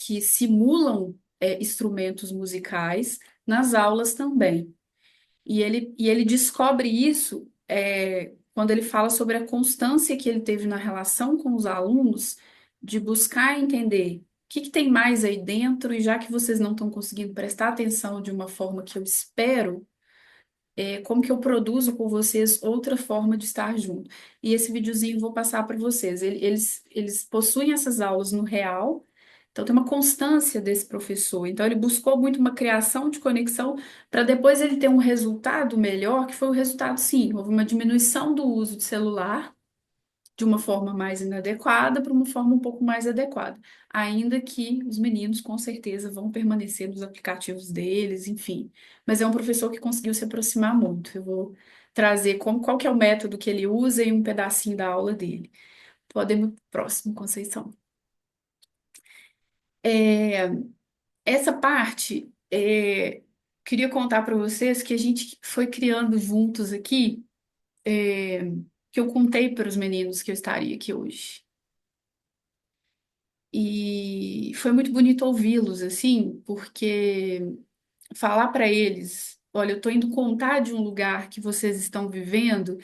que simulam instrumentos musicais nas aulas também. E ele descobre isso quando ele fala sobre a constância que ele teve na relação com os alunos, de buscar entender o que que tem mais aí dentro, e já que vocês não estão conseguindo prestar atenção de uma forma que eu espero, como que eu produzo com vocês outra forma de estar junto. E esse videozinho eu vou passar para vocês. Eles possuem essas aulas no real, então tem uma constância desse professor. Então ele buscou muito uma criação de conexão para depois ele ter um resultado melhor, que foi o resultado, sim, houve uma diminuição do uso de celular de uma forma mais inadequada para uma forma um pouco mais adequada. Ainda que os meninos com certeza vão permanecer nos aplicativos deles, enfim. Mas é um professor que conseguiu se aproximar muito. Eu vou trazer qual que é o método que ele usa e um pedacinho da aula dele. Podemos ir pro próximo, Conceição. É, essa parte, queria contar para vocês que a gente foi criando juntos aqui, que eu contei para os meninos que eu estaria aqui hoje. E foi muito bonito ouvi-los, assim, porque falar para eles, olha, eu estou indo contar de um lugar que vocês estão vivendo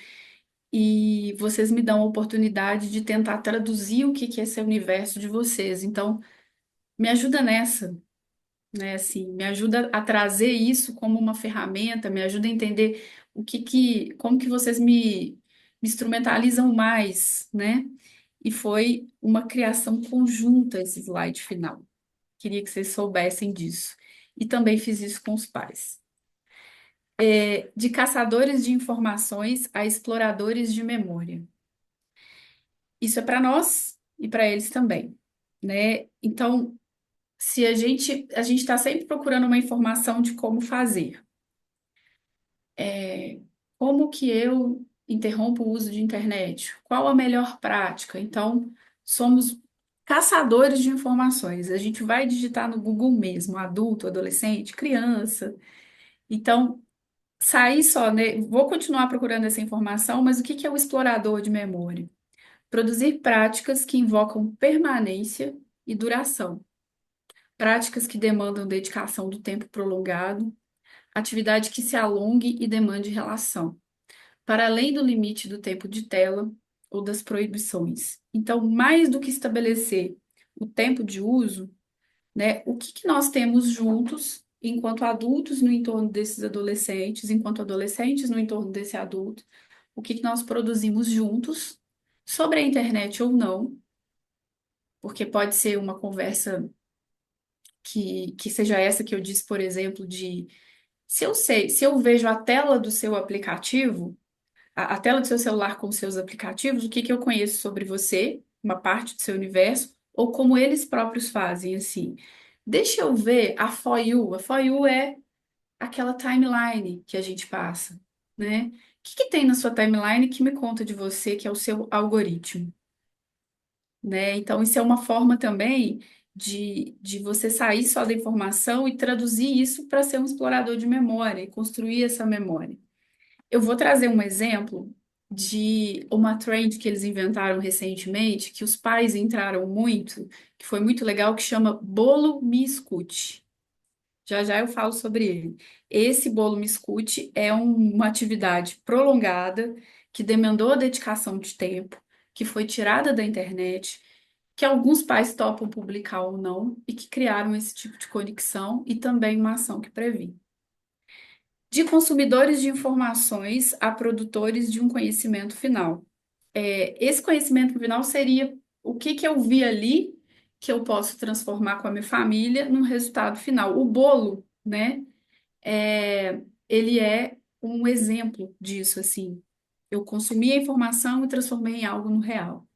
e vocês me dão a oportunidade de tentar traduzir o que que é esse universo de vocês. Então, me ajuda nessa, né? Assim, me ajuda a trazer isso como uma ferramenta, me ajuda a entender como que vocês me instrumentalizam mais, né? E foi uma criação conjunta esse slide final. Queria que vocês soubessem disso. E também fiz isso com os pais. De caçadores de informações a exploradores de memória. Isso é para nós e para eles também, né? Então, se a gente está sempre procurando uma informação de como fazer. Como que eu interrompo o uso de internet? Qual a melhor prática? Então, somos caçadores de informações. A gente vai digitar no Google mesmo, adulto, adolescente, criança. Então, sair só, né? Vou continuar procurando essa informação, mas o que que é o explorador de memória? Produzir práticas que invocam permanência e duração. Práticas que demandam dedicação do tempo prolongado, atividade que se alongue e demande relação, para além do limite do tempo de tela ou das proibições. Então, mais do que estabelecer o tempo de uso, né, o que que nós temos juntos, enquanto adultos no entorno desses adolescentes, enquanto adolescentes no entorno desse adulto, o que que nós produzimos juntos, sobre a internet ou não, porque pode ser uma conversa que seja essa que eu disse, por exemplo, de se eu vejo a tela do seu aplicativo, a tela do seu celular com os seus aplicativos, o que que eu conheço sobre você, uma parte do seu universo, ou como eles próprios fazem, assim. Deixa eu ver a For You. A For You é aquela timeline que a gente passa, né? O que que tem na sua timeline que me conta de você, que é o seu algoritmo, né? Então, isso é uma forma também de você sair só da informação e traduzir isso para ser um explorador de memória e construir essa memória. Eu vou trazer um exemplo de uma trend que eles inventaram recentemente, que os pais entraram muito, que foi muito legal, que chama Bolo Me Escute. Já já eu falo sobre ele. Esse bolo me escute é uma atividade prolongada que demandou dedicação de tempo, que foi tirada da internet, que alguns pais topam publicar ou não e que criaram esse tipo de conexão e também uma ação que previne. De consumidores de informações a produtores de um conhecimento final. Esse conhecimento final seria o que que eu vi ali que eu posso transformar com a minha família num resultado final. O bolo, né? Ele é um exemplo disso, assim. Eu consumi a informação e transformei em algo no real.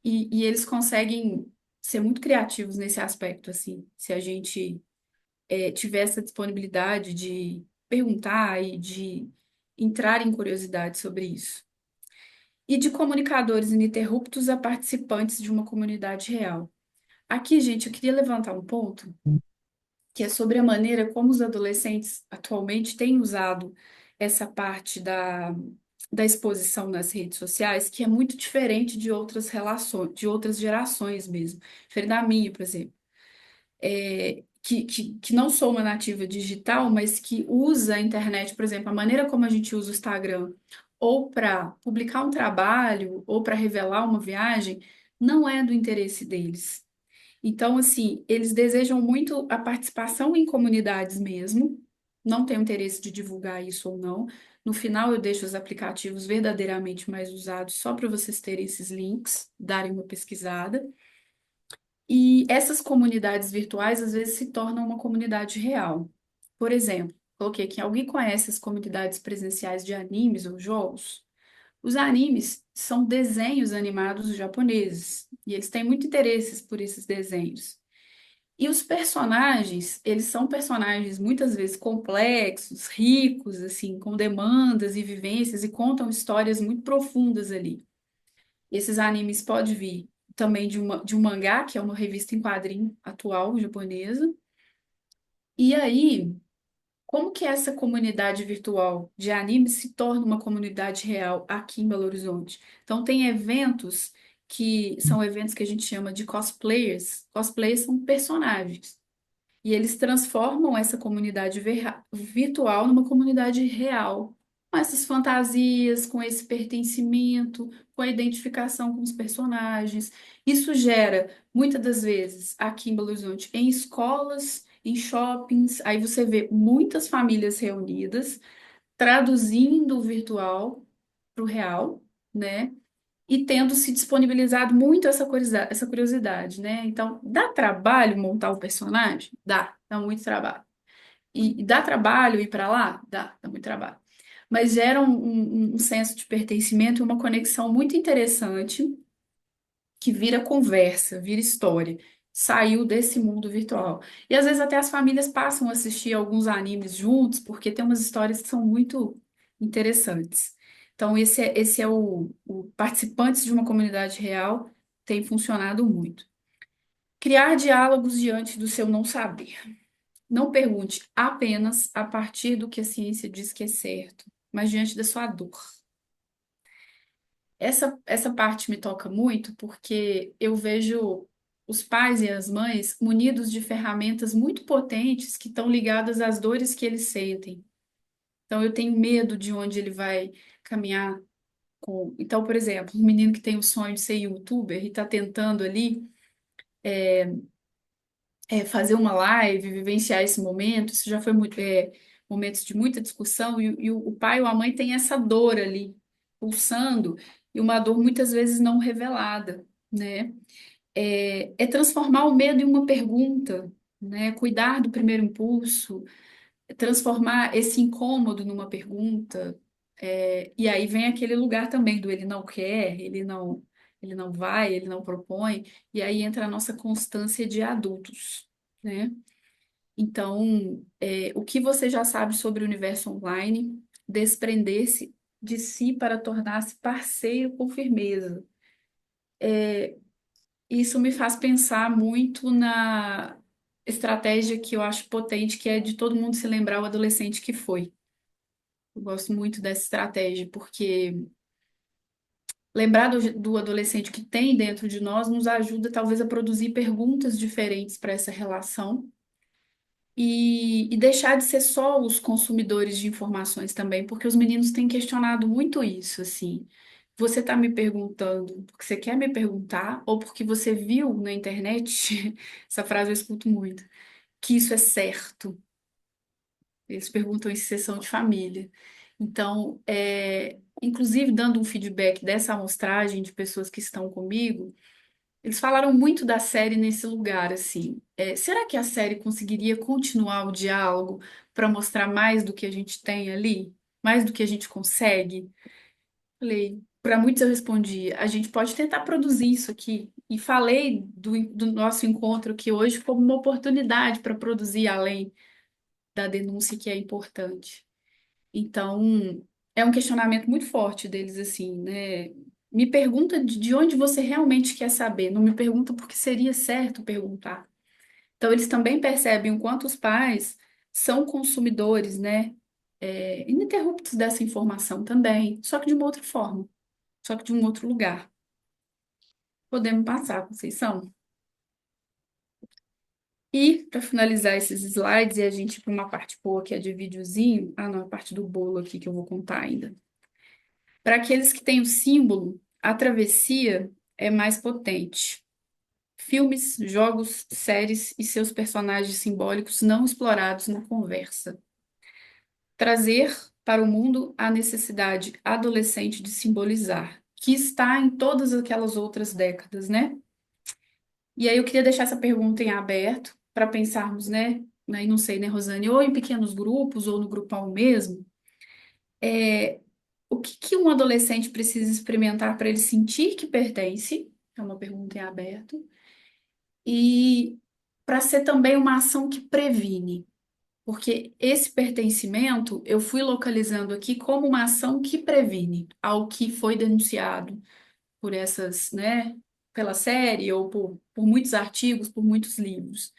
E eles conseguem ser muito criativos nesse aspecto, assim, se a gente tiver essa disponibilidade de perguntar e de entrar em curiosidade sobre isso. E de comunicadores ininterruptos a participantes de uma comunidade real. Aqui, gente, eu queria levantar um ponto que é sobre a maneira como os adolescentes atualmente têm usado essa parte da exposição nas redes sociais, que é muito diferente de outras relações, de outras gerações mesmo. Diferente da minha, por exemplo. Que não sou uma nativa digital, mas que usa a internet, por exemplo, a maneira como a gente usa o Instagram, ou para publicar um trabalho, ou para revelar uma viagem, não é do interesse deles. Então, assim, eles desejam muito a participação em comunidades mesmo, não tenho interesse de divulgar isso ou não. No final, eu deixo os aplicativos verdadeiramente mais usados só para vocês terem esses links, darem uma pesquisada. E essas comunidades virtuais, às vezes, se tornam uma comunidade real. Por exemplo, coloquei aqui, alguém conhece as comunidades presenciais de animes ou jogos? Os animes são desenhos animados japoneses, e eles têm muito interesses por esses desenhos. E os personagens, eles são personagens muitas vezes complexos, ricos, assim, com demandas e vivências e contam histórias muito profundas ali. Esses animes podem vir também de um mangá, que é uma revista em quadrinho atual japonesa. E aí, como que essa comunidade virtual de anime se torna uma comunidade real aqui em Belo Horizonte? Então, tem eventos que são eventos que a gente chama de cosplayers. Cosplayers são personagens. E eles transformam essa comunidade virtual numa comunidade real, com essas fantasias, com esse pertencimento, com a identificação com os personagens. Isso gera, muitas das vezes, aqui em Belo Horizonte, em escolas, em shoppings, aí você vê muitas famílias reunidas, traduzindo o virtual para o real, né? E tendo se disponibilizado muito essa curiosidade, né? Então, dá trabalho montar o personagem? Dá muito trabalho. E dá trabalho ir para lá? Dá muito trabalho. Mas gera um senso de pertencimento e uma conexão muito interessante que vira conversa, vira história. Saiu desse mundo virtual. E às vezes até as famílias passam a assistir alguns animes juntos, porque tem umas histórias que são muito interessantes. Então, esse é o participantes de uma comunidade real tem funcionado muito. Criar diálogos diante do seu não saber. Não pergunte apenas a partir do que a ciência diz que é certo, mas diante da sua dor. Essa parte me toca muito porque eu vejo os pais e as mães munidos de ferramentas muito potentes que estão ligadas às dores que eles sentem. Então, eu tenho medo de onde ele vai caminhar com. Então, por exemplo, um menino que tem o sonho de ser youtuber e está tentando ali fazer uma live, vivenciar esse momento, isso já foi muito, momentos de muita discussão, e o pai ou a mãe tem essa dor ali, pulsando, e uma dor muitas vezes não revelada, né? É transformar o medo em uma pergunta, né? Cuidar do primeiro impulso, transformar esse incômodo numa pergunta, e aí vem aquele lugar também do ele não quer, ele não vai, ele não propõe, e aí entra a nossa constância de adultos, né? Então, o que você já sabe sobre o universo online, desprender-se de si para tornar-se parceiro com firmeza. Isso me faz pensar muito na estratégia que eu acho potente, que é de todo mundo se lembrar o adolescente que foi. Eu gosto muito dessa estratégia, porque lembrar do adolescente que tem dentro de nós nos ajuda talvez a produzir perguntas diferentes para essa relação e deixar de ser só os consumidores de informações também, porque os meninos têm questionado muito isso, assim. Você está me perguntando porque você quer me perguntar ou porque você viu na internet, essa frase eu escuto muito, que isso é certo. Eles perguntam em sessão de família. Então, inclusive dando um feedback dessa amostragem de pessoas que estão comigo, eles falaram muito da série nesse lugar, assim. Será que a série conseguiria continuar o diálogo para mostrar mais do que a gente tem ali? Mais do que a gente consegue? Falei, para muitos eu respondi, a gente pode tentar produzir isso aqui. E falei do nosso encontro aqui hoje como uma oportunidade para produzir além da denúncia que é importante. Então, é um questionamento muito forte deles, assim, né? Me pergunta de onde você realmente quer saber, não me pergunta porque seria certo perguntar. Então, eles também percebem o quanto os pais são consumidores, né? Ininterruptos dessa informação também, só que de uma outra forma, só que de um outro lugar. Podemos passar, Conceição? E, para finalizar esses slides e a gente ir para uma parte boa que é de videozinho, não, a parte do bolo aqui que eu vou contar ainda. Para aqueles que têm o símbolo, a travessia é mais potente. Filmes, jogos, séries e seus personagens simbólicos não explorados na conversa. Trazer para o mundo a necessidade adolescente de simbolizar, que está em todas aquelas outras décadas, né? E aí eu queria deixar essa pergunta em aberto para pensarmos, né? E não sei, né, Rosane? Ou em pequenos grupos, ou no grupal mesmo. O que que um adolescente precisa experimentar para ele sentir que pertence? É uma pergunta em aberto. E para ser também uma ação que previne. Porque esse pertencimento eu fui localizando aqui como uma ação que previne ao que foi denunciado por essas, né, pela série ou por muitos artigos, por muitos livros.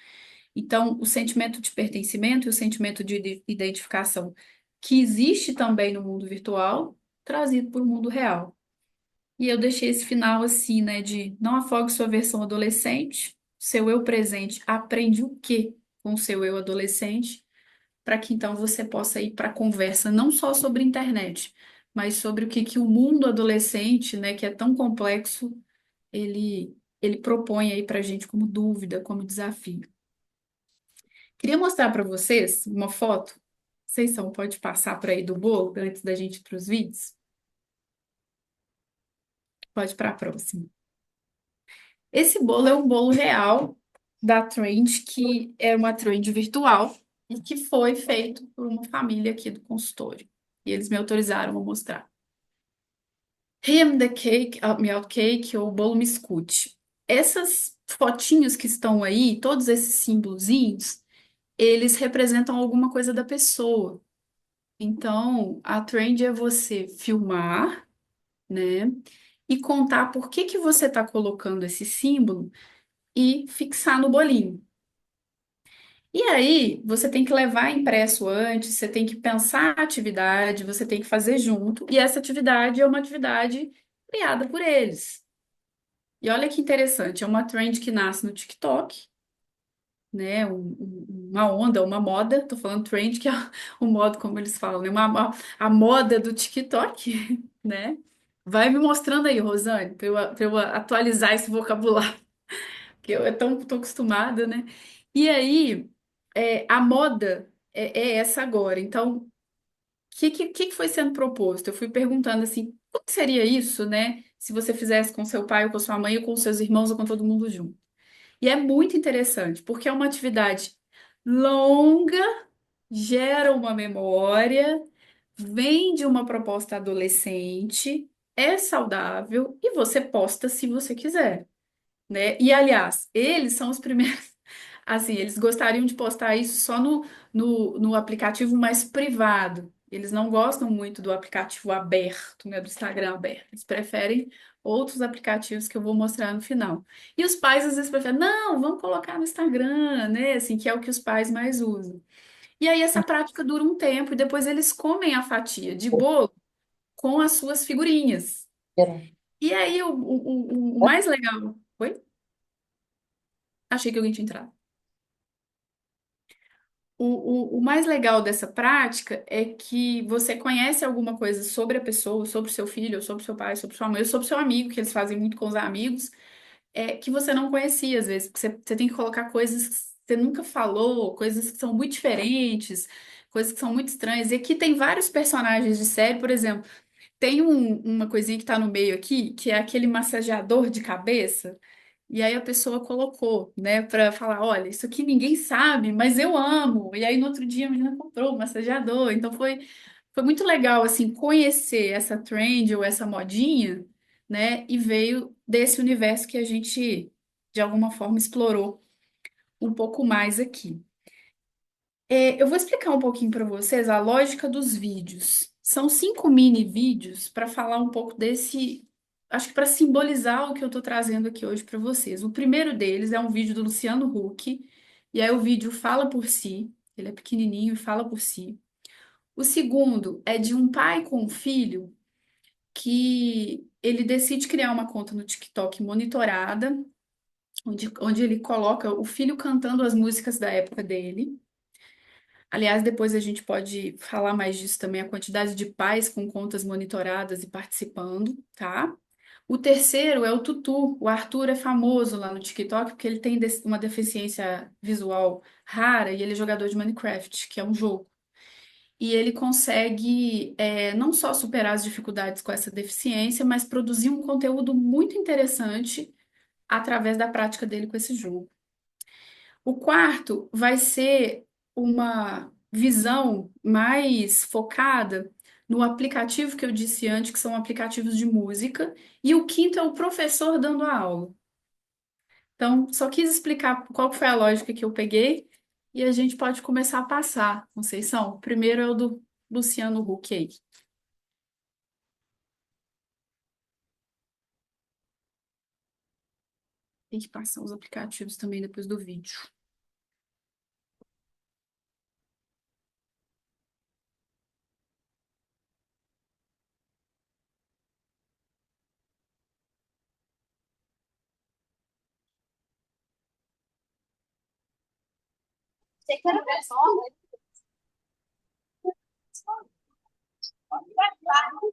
Então, o sentimento de pertencimento e o sentimento de identificação que existe também no mundo virtual, trazido para o mundo real. E eu deixei esse final assim, né, de não afogue sua versão adolescente, seu eu presente aprende o quê com o seu eu adolescente, para que então você possa ir para a conversa não só sobre internet, mas sobre o que que o mundo adolescente, né, que é tão complexo, ele propõe aí para a gente como dúvida, como desafio. Queria mostrar para vocês uma foto. Vocês são, pode passar por aí do bolo antes da gente ir para os vídeos? Pode ir para a próxima. Esse bolo é um bolo real da Trend, que é uma trend virtual e que foi feito por uma família aqui do consultório. E eles me autorizaram a mostrar. Him the cake, milk cake ou bolo me escute. Essas fotinhos que estão aí, todos esses símbolozinhos, eles representam alguma coisa da pessoa. Então, a trend é você filmar, né? E contar por que que você está colocando esse símbolo e fixar no bolinho. E aí, você tem que levar impresso antes, você tem que pensar a atividade, você tem que fazer junto, e essa atividade é uma atividade criada por eles. E olha que interessante, é uma trend que nasce no TikTok, né? Uma onda, uma moda, tô falando trend, que é o modo como eles falam, né? A moda do TikTok, né? Vai me mostrando aí, Rosane, para eu atualizar esse vocabulário, que eu tô acostumada, né? E aí, a moda é essa agora. Então, o que foi sendo proposto? Eu fui perguntando assim, como que seria isso, né? Se você fizesse com seu pai, ou com sua mãe, ou com seus irmãos, ou com todo mundo junto. E é muito interessante, porque é uma atividade longa, gera uma memória, vem de uma proposta adolescente, é saudável e você posta se você quiser, né? E aliás, eles são os primeiros Assim, eles gostariam de postar isso só no aplicativo mais privado. Eles não gostam muito do aplicativo aberto, né, do Instagram aberto. Eles preferem outros aplicativos que eu vou mostrar no final. E os pais às vezes preferem, não, vamos colocar no Instagram, né, assim, que é o que os pais mais usam. E aí essa prática dura um tempo e depois eles comem a fatia de bolo com as suas figurinhas. E aí o mais legal. Oi? Achei que alguém tinha entrado. O mais legal dessa prática é que você conhece alguma coisa sobre a pessoa, sobre o seu filho, ou sobre o seu pai, sobre sua mãe, ou sobre o seu amigo, que eles fazem muito com os amigos, que você não conhecia às vezes, porque você tem que colocar coisas que você nunca falou, coisas que são muito diferentes, coisas que são muito estranhas. E aqui tem vários personagens de série, por exemplo, tem uma coisinha que tá no meio aqui, que é aquele massageador de cabeça. E aí a pessoa colocou, né, para falar, olha, isso aqui ninguém sabe, mas eu amo. E aí no outro dia a menina comprou o massageador. Então foi muito legal assim conhecer essa trend ou essa modinha, né? E veio desse universo que a gente de alguma forma explorou um pouco mais aqui. Eu vou explicar um pouquinho para vocês a lógica dos vídeos. São 5 mini vídeos para falar um pouco desse, acho que para simbolizar o que eu estou trazendo aqui hoje para vocês. O primeiro deles é um vídeo do Luciano Huck, e aí o vídeo fala por si, ele é pequenininho e fala por si. O segundo é de um pai com um filho que ele decide criar uma conta no TikTok monitorada, onde ele coloca o filho cantando as músicas da época dele. Aliás, depois a gente pode falar mais disso também, a quantidade de pais com contas monitoradas e participando, tá? O terceiro é o Tutu. O Arthur é famoso lá no TikTok porque ele tem uma deficiência visual rara e ele é jogador de Minecraft, que é um jogo. E ele consegue não só superar as dificuldades com essa deficiência, mas produzir um conteúdo muito interessante através da prática dele com esse jogo. O quarto vai ser uma visão mais focada no aplicativo que eu disse antes, que são aplicativos de música, e o quinto é o professor dando a aula. Então, só quis explicar qual que foi a lógica que eu peguei e a gente pode começar a passar, Conceição. O primeiro é o do Luciano Huck aí. Tem que passar os aplicativos também depois do vídeo.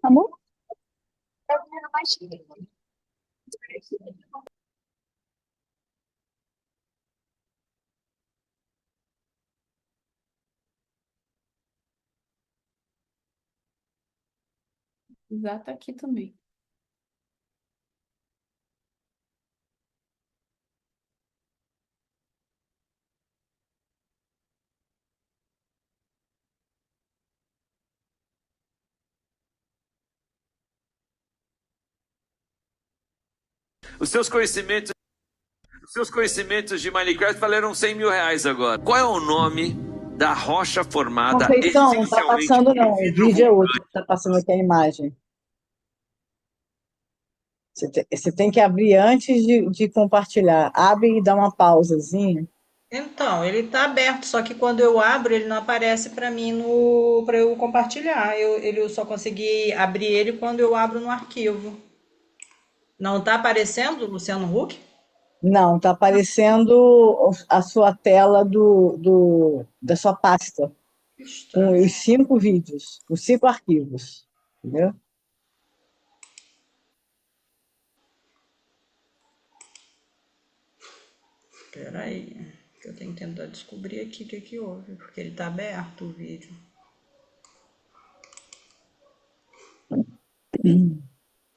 Amor? Já tá aqui também. Os seus conhecimentos, os seus conhecimentos de Minecraft valeram R$ 100.000 agora. Qual é o nome da rocha formada Conceição, não está essencialmente passando não, por o vidro vídeo é vulcânico? outro que está passando aqui a imagem. Você tem que abrir antes de compartilhar. Abre e dá uma pausazinha. Então, ele está aberto, só que quando eu abro, ele não aparece para mim no para eu compartilhar. Eu só consegui abrir ele quando eu abro no arquivo. Não está aparecendo, Luciano Huck? Não, está aparecendo a sua tela da sua pasta, Que com estranho. os 5 vídeos, os 5 arquivos, entendeu? Espera aí, que eu tenho que tentar descobrir aqui o que que houve, porque ele está aberto o vídeo.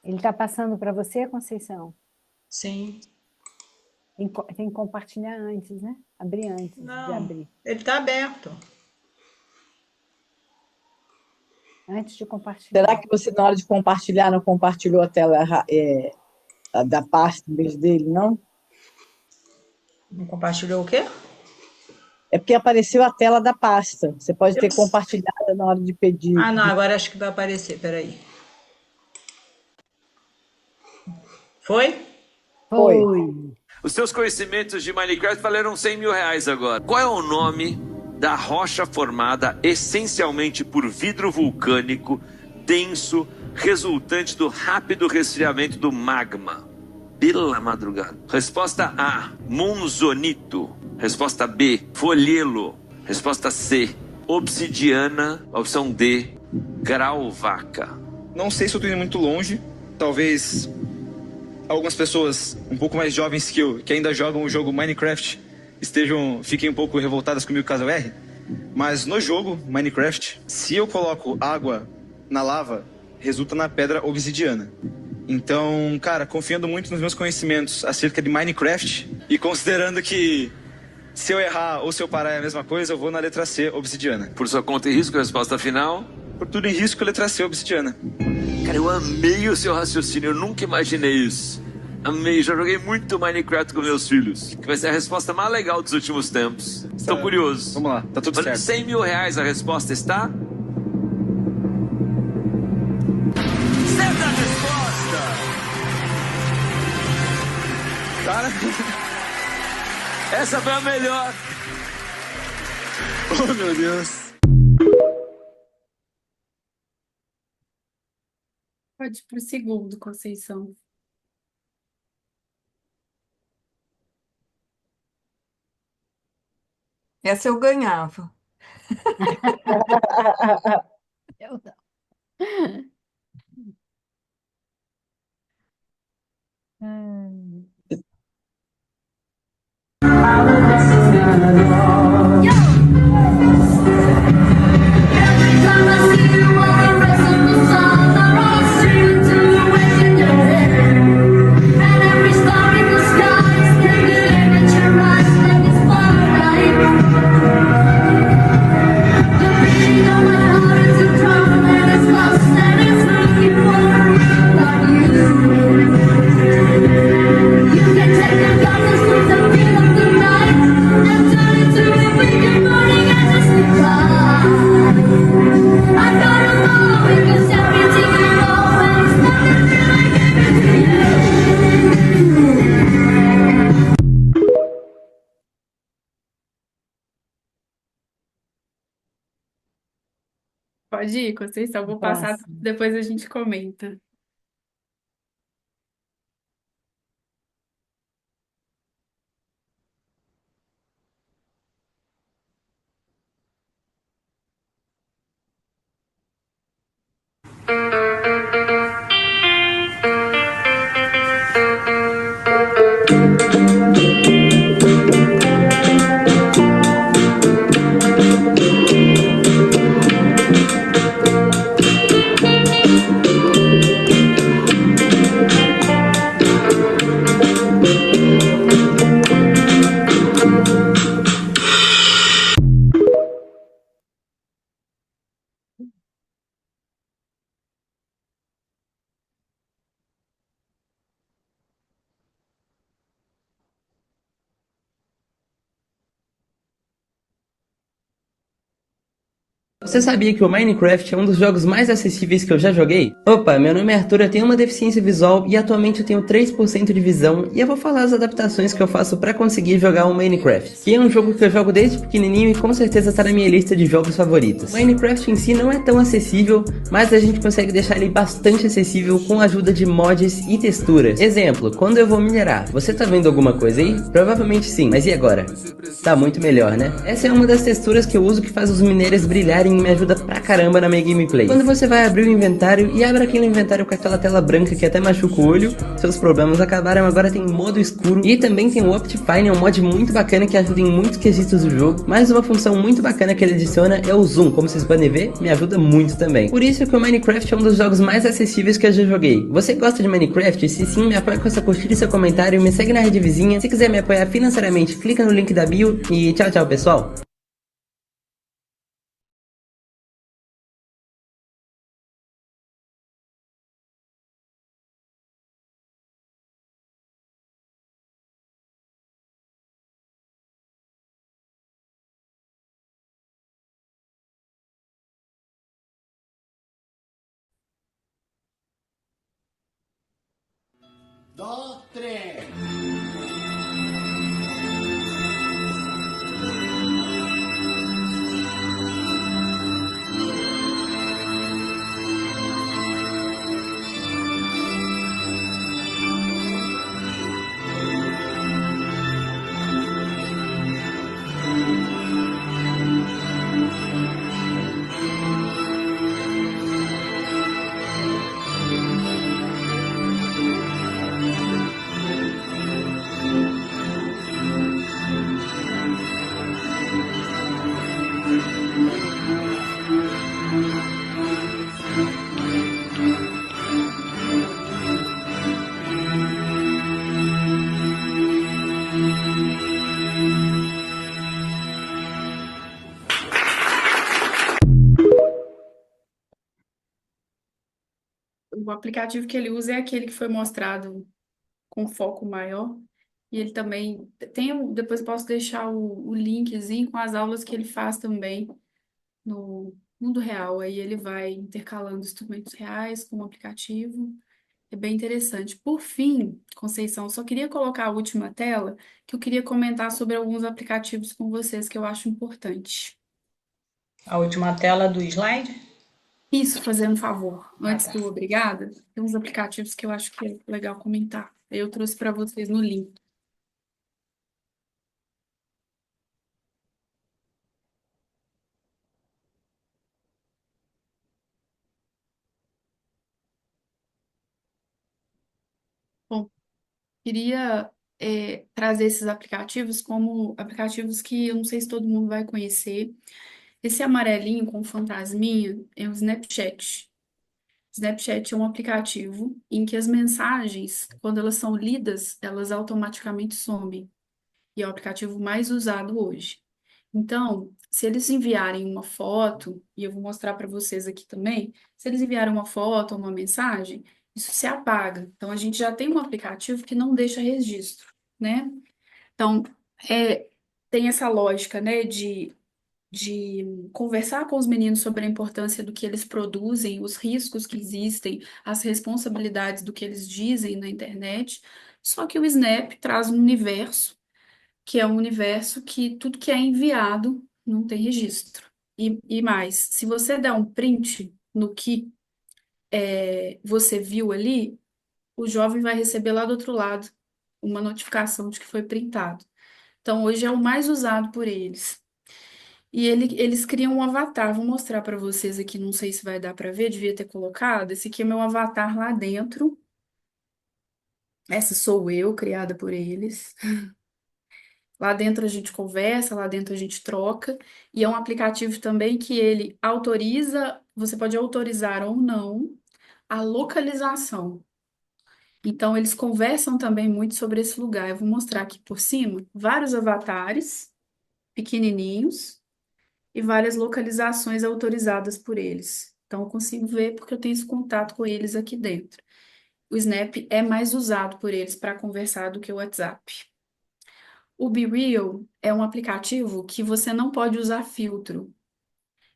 Ele está passando para você, Conceição? Sim. Tem que compartilhar antes, né? Abrir antes de Não, abrir. ele está aberto. Antes de Será compartilhar. que você, na hora de compartilhar, não compartilhou a tela da pasta em vez dele, não? Não compartilhou o quê? É porque apareceu a tela da pasta. Você pode ter compartilhado na hora de pedir. Ah, não, agora acho que vai aparecer, peraí. Foi? Foi. Foi. Os seus conhecimentos de Minecraft valeram 100 mil reais agora. Qual é o nome da rocha formada essencialmente por vidro vulcânico denso, resultante do rápido resfriamento do magma? Pela madrugada. Resposta A, monzonito. Resposta B, folhelo. Resposta C, obsidiana. Opção D, grauvaca. Não sei se eu tô indo muito longe. Talvez algumas pessoas um pouco mais jovens que eu, que ainda jogam o jogo Minecraft, fiquem um pouco revoltadas comigo caso eu erre. Mas no jogo Minecraft, se eu coloco água na lava, resulta na pedra obsidiana. Então, cara, confiando muito nos meus conhecimentos acerca de Minecraft e considerando que se eu errar ou se eu parar é a mesma coisa, eu vou na letra C, obsidiana. Por sua conta e risco, a resposta final? Por tudo em risco, letra C, obsidiana. Cara, eu amei o seu raciocínio, eu nunca imaginei isso. Amei, já joguei muito Minecraft com meus filhos. Que vai ser a resposta mais legal dos últimos tempos. Estou curioso. Vamos lá, tá tudo Valendo certo. 100 mil reais a resposta está? Certa resposta! Cara, Essa foi a melhor. oh meu Deus. Pode ir pro segundo, Conceição. Essa eu ganhava. Eu não. Hum. Pode ir, Conceição. Vou passar, Próximo. depois a gente comenta. Você sabia que o Minecraft é um dos jogos mais acessíveis que eu já joguei? Opa, meu nome é Arthur, eu tenho uma deficiência visual e atualmente eu tenho 3% de visão e eu vou falar as adaptações que eu faço pra conseguir jogar o Minecraft, que é um jogo que eu jogo desde pequenininho e com certeza tá na minha lista de jogos favoritos. O Minecraft em si não é tão acessível, mas a gente consegue deixar ele bastante acessível com a ajuda de mods e texturas. Exemplo, quando eu vou minerar, você tá vendo alguma coisa aí? Provavelmente sim, mas e agora? Tá muito melhor, né? Essa é uma das texturas que eu uso que faz os mineiros brilharem e me ajuda pra caramba na minha gameplay. Quando você vai abrir o inventário e abre aquele inventário com aquela tela branca que até machuca o olho, seus problemas acabaram, agora tem modo escuro e também tem o Optifine, é um mod muito bacana que ajuda em muitos quesitos do jogo. Mais uma função muito bacana que ele adiciona é o zoom, como vocês podem ver, me ajuda muito também. Por isso que o Minecraft é um dos jogos mais acessíveis que eu já joguei. Você gosta de Minecraft? Se sim, me apoia com essa curtida e seu comentário, me segue na rede vizinha. Se quiser me apoiar financeiramente, clica no link da bio e tchau, tchau, pessoal! 2, 3. O aplicativo que ele usa é aquele que foi mostrado com foco maior. E ele também tem, depois eu posso deixar o linkzinho com as aulas que ele faz também no mundo real. Aí ele vai intercalando instrumentos reais com o aplicativo. É bem interessante. Por fim, Conceição, só queria colocar a última tela, que eu queria comentar sobre alguns aplicativos com vocês que eu acho importante. A última tela do slide? Isso, fazendo um favor, antes tá. do obrigada, tem uns aplicativos que eu acho que é legal comentar. Eu trouxe para vocês no link. Bom, queria trazer esses aplicativos como aplicativos que eu não sei se todo mundo vai conhecer. Esse amarelinho com fantasminha é o Snapchat. Snapchat é um aplicativo em que as mensagens, quando elas são lidas, elas automaticamente somem. E é o aplicativo mais usado hoje. Então, se eles enviarem uma foto, e eu vou mostrar para vocês aqui também, se eles enviarem uma foto ou uma mensagem, isso se apaga. Então, a gente já tem um aplicativo que não deixa registro, né? Então, é, tem essa lógica, né, de conversar com os meninos sobre a importância do que eles produzem, os riscos que existem, as responsabilidades do que eles dizem na internet. Só que o Snap traz um universo que é um universo que tudo que é enviado não tem registro. E mais, se você der um print no que você viu ali, o jovem vai receber lá do outro lado uma notificação de que foi printado. Então, hoje é o mais usado por eles. E eles criam um avatar. Vou mostrar para vocês aqui, não sei se vai dar para ver, devia ter colocado. Esse aqui é meu avatar lá dentro. Essa sou eu, criada por eles. Lá dentro a gente conversa, lá dentro a gente troca, e é um aplicativo também que ele autoriza, você pode autorizar ou não a localização. Então eles conversam também muito sobre esse lugar. Eu vou mostrar aqui por cima vários avatares pequenininhos e várias localizações autorizadas por eles. Então eu consigo ver porque eu tenho esse contato com eles aqui dentro. O Snap é mais usado por eles para conversar do que o WhatsApp. O BeReal é um aplicativo que você não pode usar filtro.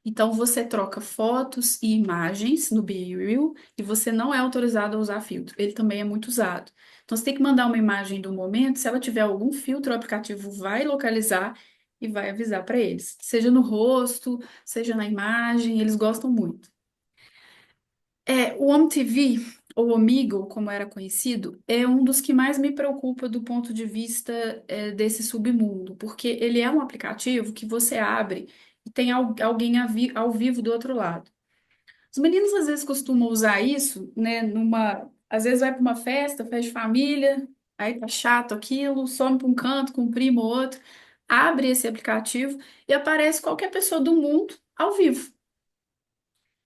Então, você troca fotos e imagens no BeReal e você não é autorizado a usar filtro. Ele também é muito usado. Então, você tem que mandar uma imagem do momento. Se ela tiver algum filtro, o aplicativo vai localizar e vai avisar para eles. Seja no rosto, seja na imagem, eles gostam muito. O OMTV, ou Omegle, como era conhecido, é um dos que mais me preocupa do ponto de vista, desse submundo, porque ele é um aplicativo que você abre e tem alguém ao vivo do outro lado. Os meninos às vezes costumam usar isso, né, às vezes vai para uma festa de família, aí tá chato aquilo, some para um canto com um primo ou outro, abre esse aplicativo e aparece qualquer pessoa do mundo ao vivo.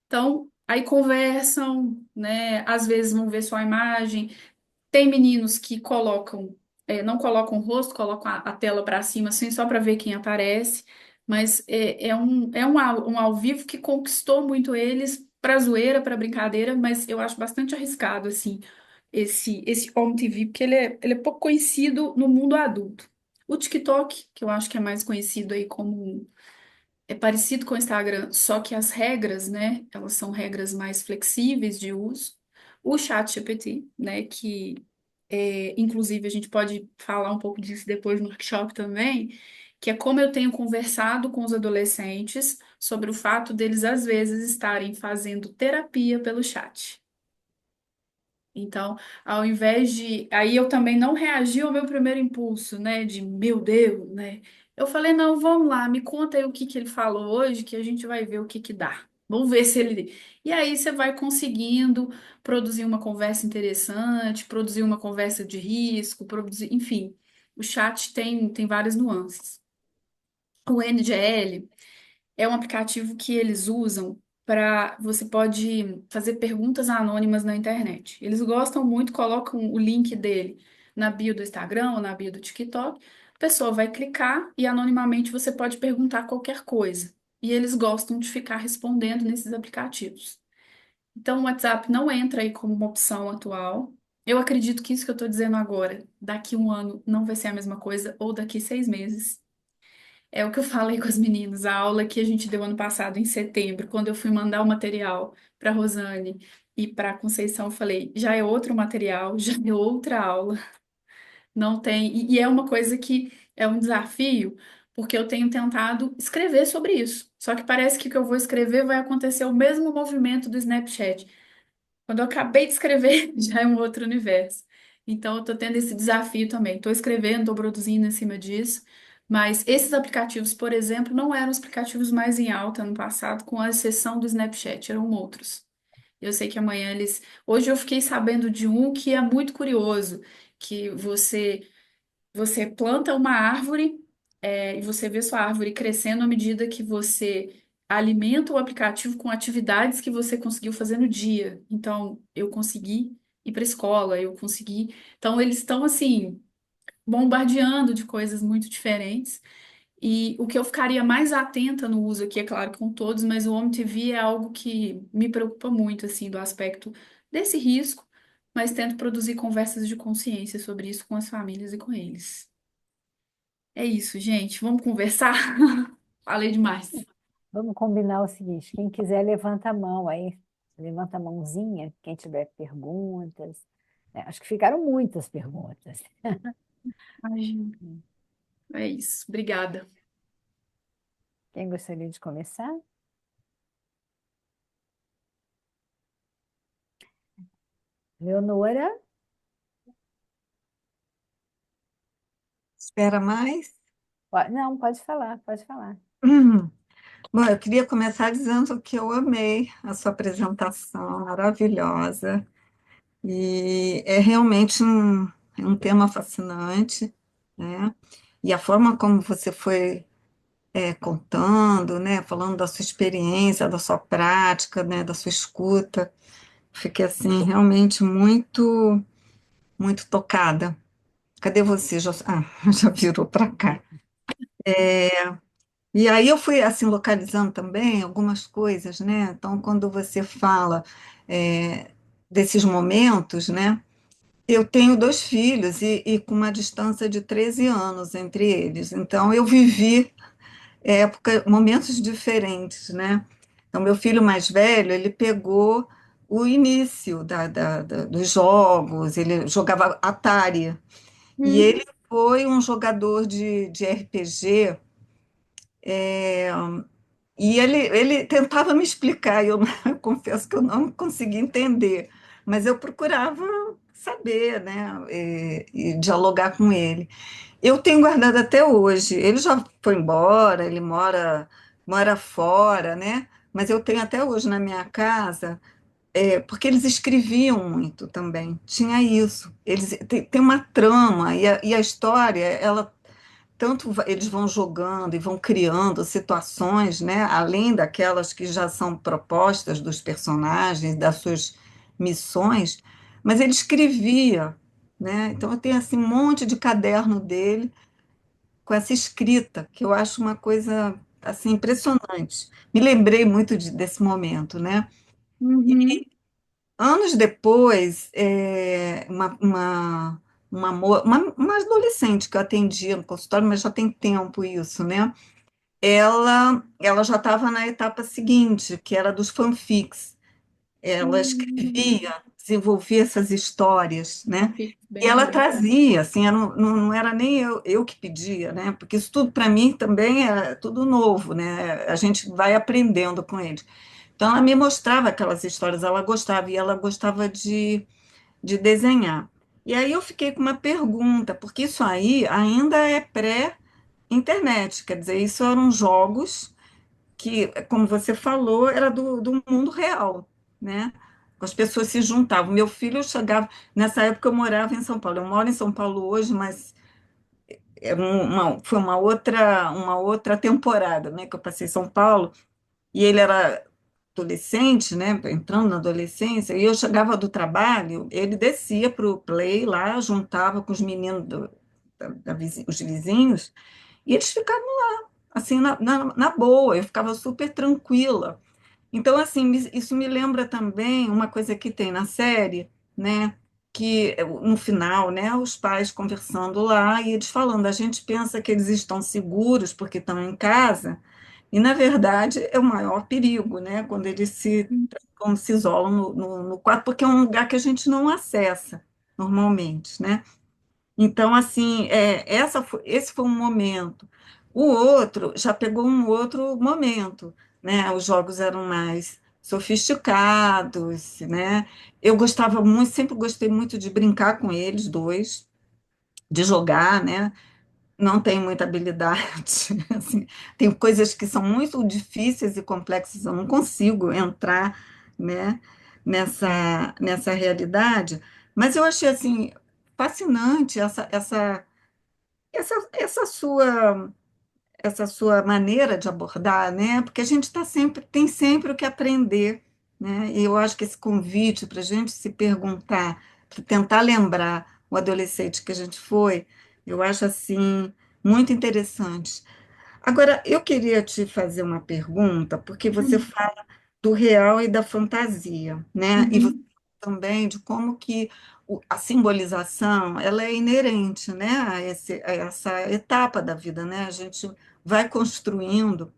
Então, aí conversam, né? Às vezes vão ver só a imagem. Tem meninos que não colocam o rosto, colocam a tela para cima, assim, só para ver quem aparece. Mas um ao vivo que conquistou muito eles para zoeira, para brincadeira, mas eu acho bastante arriscado, assim, esse Home TV, porque ele é pouco conhecido no mundo adulto. O TikTok, que eu acho que é mais conhecido aí como é parecido com o Instagram, só que as regras, né, elas são regras mais flexíveis de uso. O ChatGPT, né, que inclusive a gente pode falar um pouco disso depois no workshop também, que é como eu tenho conversado com os adolescentes sobre o fato deles, às vezes, estarem fazendo terapia pelo chat. Então, ao invés de. Aí eu também não reagi ao meu primeiro impulso, né? De meu Deus, né? Eu falei, não, vamos lá, me conta aí o que que ele falou hoje, que a gente vai ver o que que dá. Vamos ver se ele. E aí você vai conseguindo produzir uma conversa interessante, produzir uma conversa de risco, produzir. Enfim, o chat tem várias nuances. O NGL é um aplicativo que eles usam para você pode fazer perguntas anônimas na internet. Eles gostam muito, colocam o link dele na bio do Instagram ou na bio do TikTok. A pessoa vai clicar e anonimamente você pode perguntar qualquer coisa. E eles gostam de ficar respondendo nesses aplicativos. Então, o WhatsApp não entra aí como uma opção atual. Eu acredito que isso que eu estou dizendo agora, daqui um ano, não vai ser a mesma coisa, ou daqui 6 meses. É o que eu falei com as meninas, a aula que a gente deu ano passado, em setembro, quando eu fui mandar o material para a Rosane e para a Conceição, eu falei, já é outro material, já é outra aula, não tem. E é uma coisa que é um desafio, porque eu tenho tentado escrever sobre isso. Só que parece que o que eu vou escrever vai acontecer o mesmo movimento do Snapchat. Quando eu acabei de escrever, já é um outro universo. Então, eu estou tendo esse desafio também. Estou escrevendo, estou produzindo em cima disso. Mas esses aplicativos, por exemplo, não eram os aplicativos mais em alta no passado, com a exceção do Snapchat, eram outros. Eu sei que amanhã eles. Hoje eu fiquei sabendo de um que é muito curioso, que você planta uma árvore, e você vê sua árvore crescendo à medida que você alimenta o aplicativo com atividades que você conseguiu fazer no dia. Então, eu consegui ir para a escola, eu consegui. Então, eles estão assim, bombardeando de coisas muito diferentes. E o que eu ficaria mais atenta no uso aqui, é claro, com todos, mas o Home TV é algo que me preocupa muito, assim, do aspecto desse risco, mas tento produzir conversas de consciência sobre isso com as famílias e com eles. É isso, gente. Vamos conversar? Falei demais. Vamos combinar o seguinte: quem quiser, levanta a mão aí. Levanta a mãozinha, quem tiver perguntas. Acho que ficaram muitas perguntas. Imagina. É isso. Obrigada. Quem gostaria de começar? Leonora? Espera mais? Não, pode falar, pode falar. Hum. Bom, eu queria começar dizendo que eu amei a sua apresentação, maravilhosa, e é realmente um tema fascinante, né? E a forma como você foi contando, né, falando da sua experiência, da sua prática, né, da sua escuta, fiquei assim realmente muito, muito tocada. Cadê você? Já virou para cá. E aí eu fui assim localizando também algumas coisas, né? Então, quando você fala é, desses momentos, né? Eu tenho dois filhos e com uma distância de 13 anos entre eles. Então, eu vivi momentos diferentes, né? Então, meu filho mais velho, ele pegou o início dos jogos, ele jogava Atari, e Uhum. ele foi um jogador de RPG. E ele tentava me explicar, e eu, eu confesso que eu não conseguia entender, mas eu procurava saber, né, e dialogar com ele. Eu tenho guardado até hoje. Ele já foi embora, ele mora fora, né? Mas eu tenho até hoje na minha casa, porque eles escreviam muito também. Tinha isso. Eles tem uma trama e a história, ela eles vão jogando e vão criando situações, né, além daquelas que já são propostas dos personagens, das suas missões, mas ele escrevia, né? Então eu tenho assim um monte de caderno dele com essa escrita, que eu acho uma coisa assim impressionante. Me lembrei muito desse momento, né? Uhum. Anos depois, uma adolescente que eu atendia no consultório, mas já tem tempo isso, né? Ela já estava na etapa seguinte, que era dos fanfics. Ela Uhum. escrevia desenvolver essas histórias, né? Fica E bem ela legal. trazia, assim, não era nem eu que pedia, né? Porque isso tudo para mim também é tudo novo, né? A gente vai aprendendo com eles. Então ela me mostrava aquelas histórias, ela gostava, e ela gostava de desenhar. E aí eu fiquei com uma pergunta, porque isso aí ainda é pré-internet, quer dizer, isso eram jogos que, como você falou, era do mundo real, né? As pessoas se juntavam. Meu filho chegava, nessa época eu morava em São Paulo. Eu moro em São Paulo hoje, mas foi uma outra temporada, né, que eu passei em São Paulo, e ele era adolescente, né, entrando na adolescência, e eu chegava do trabalho, ele descia para o play lá, juntava com os meninos, os vizinhos, e eles ficavam assim, na boa, eu ficava super tranquila. Então, assim, isso me lembra também uma coisa que tem na série, né? Que no final, né, os pais conversando lá e eles falando, a gente pensa que eles estão seguros porque estão em casa, e na verdade é o maior perigo, né? Quando eles como se isolam no quarto, porque é um lugar que a gente não acessa normalmente, né? Então, assim, esse foi um momento. O outro já pegou um outro momento, né? Os jogos eram mais sofisticados, né? Eu gostava muito, sempre gostei muito de brincar com eles dois, de jogar, né? Não tenho muita habilidade, assim, tem coisas que são muito difíceis e complexas, eu não consigo entrar, né, nessa realidade, mas eu achei, assim, fascinante essa sua maneira de abordar, né, porque a gente tem sempre o que aprender, né, e eu acho que esse convite para a gente se perguntar, para tentar lembrar o adolescente que a gente foi, eu acho, assim, muito interessante. Agora, eu queria te fazer uma pergunta, porque você Uhum. fala do real e da fantasia, né? E você Uhum. também de como que a simbolização, ela é inerente, né, a essa etapa da vida, né? A gente vai construindo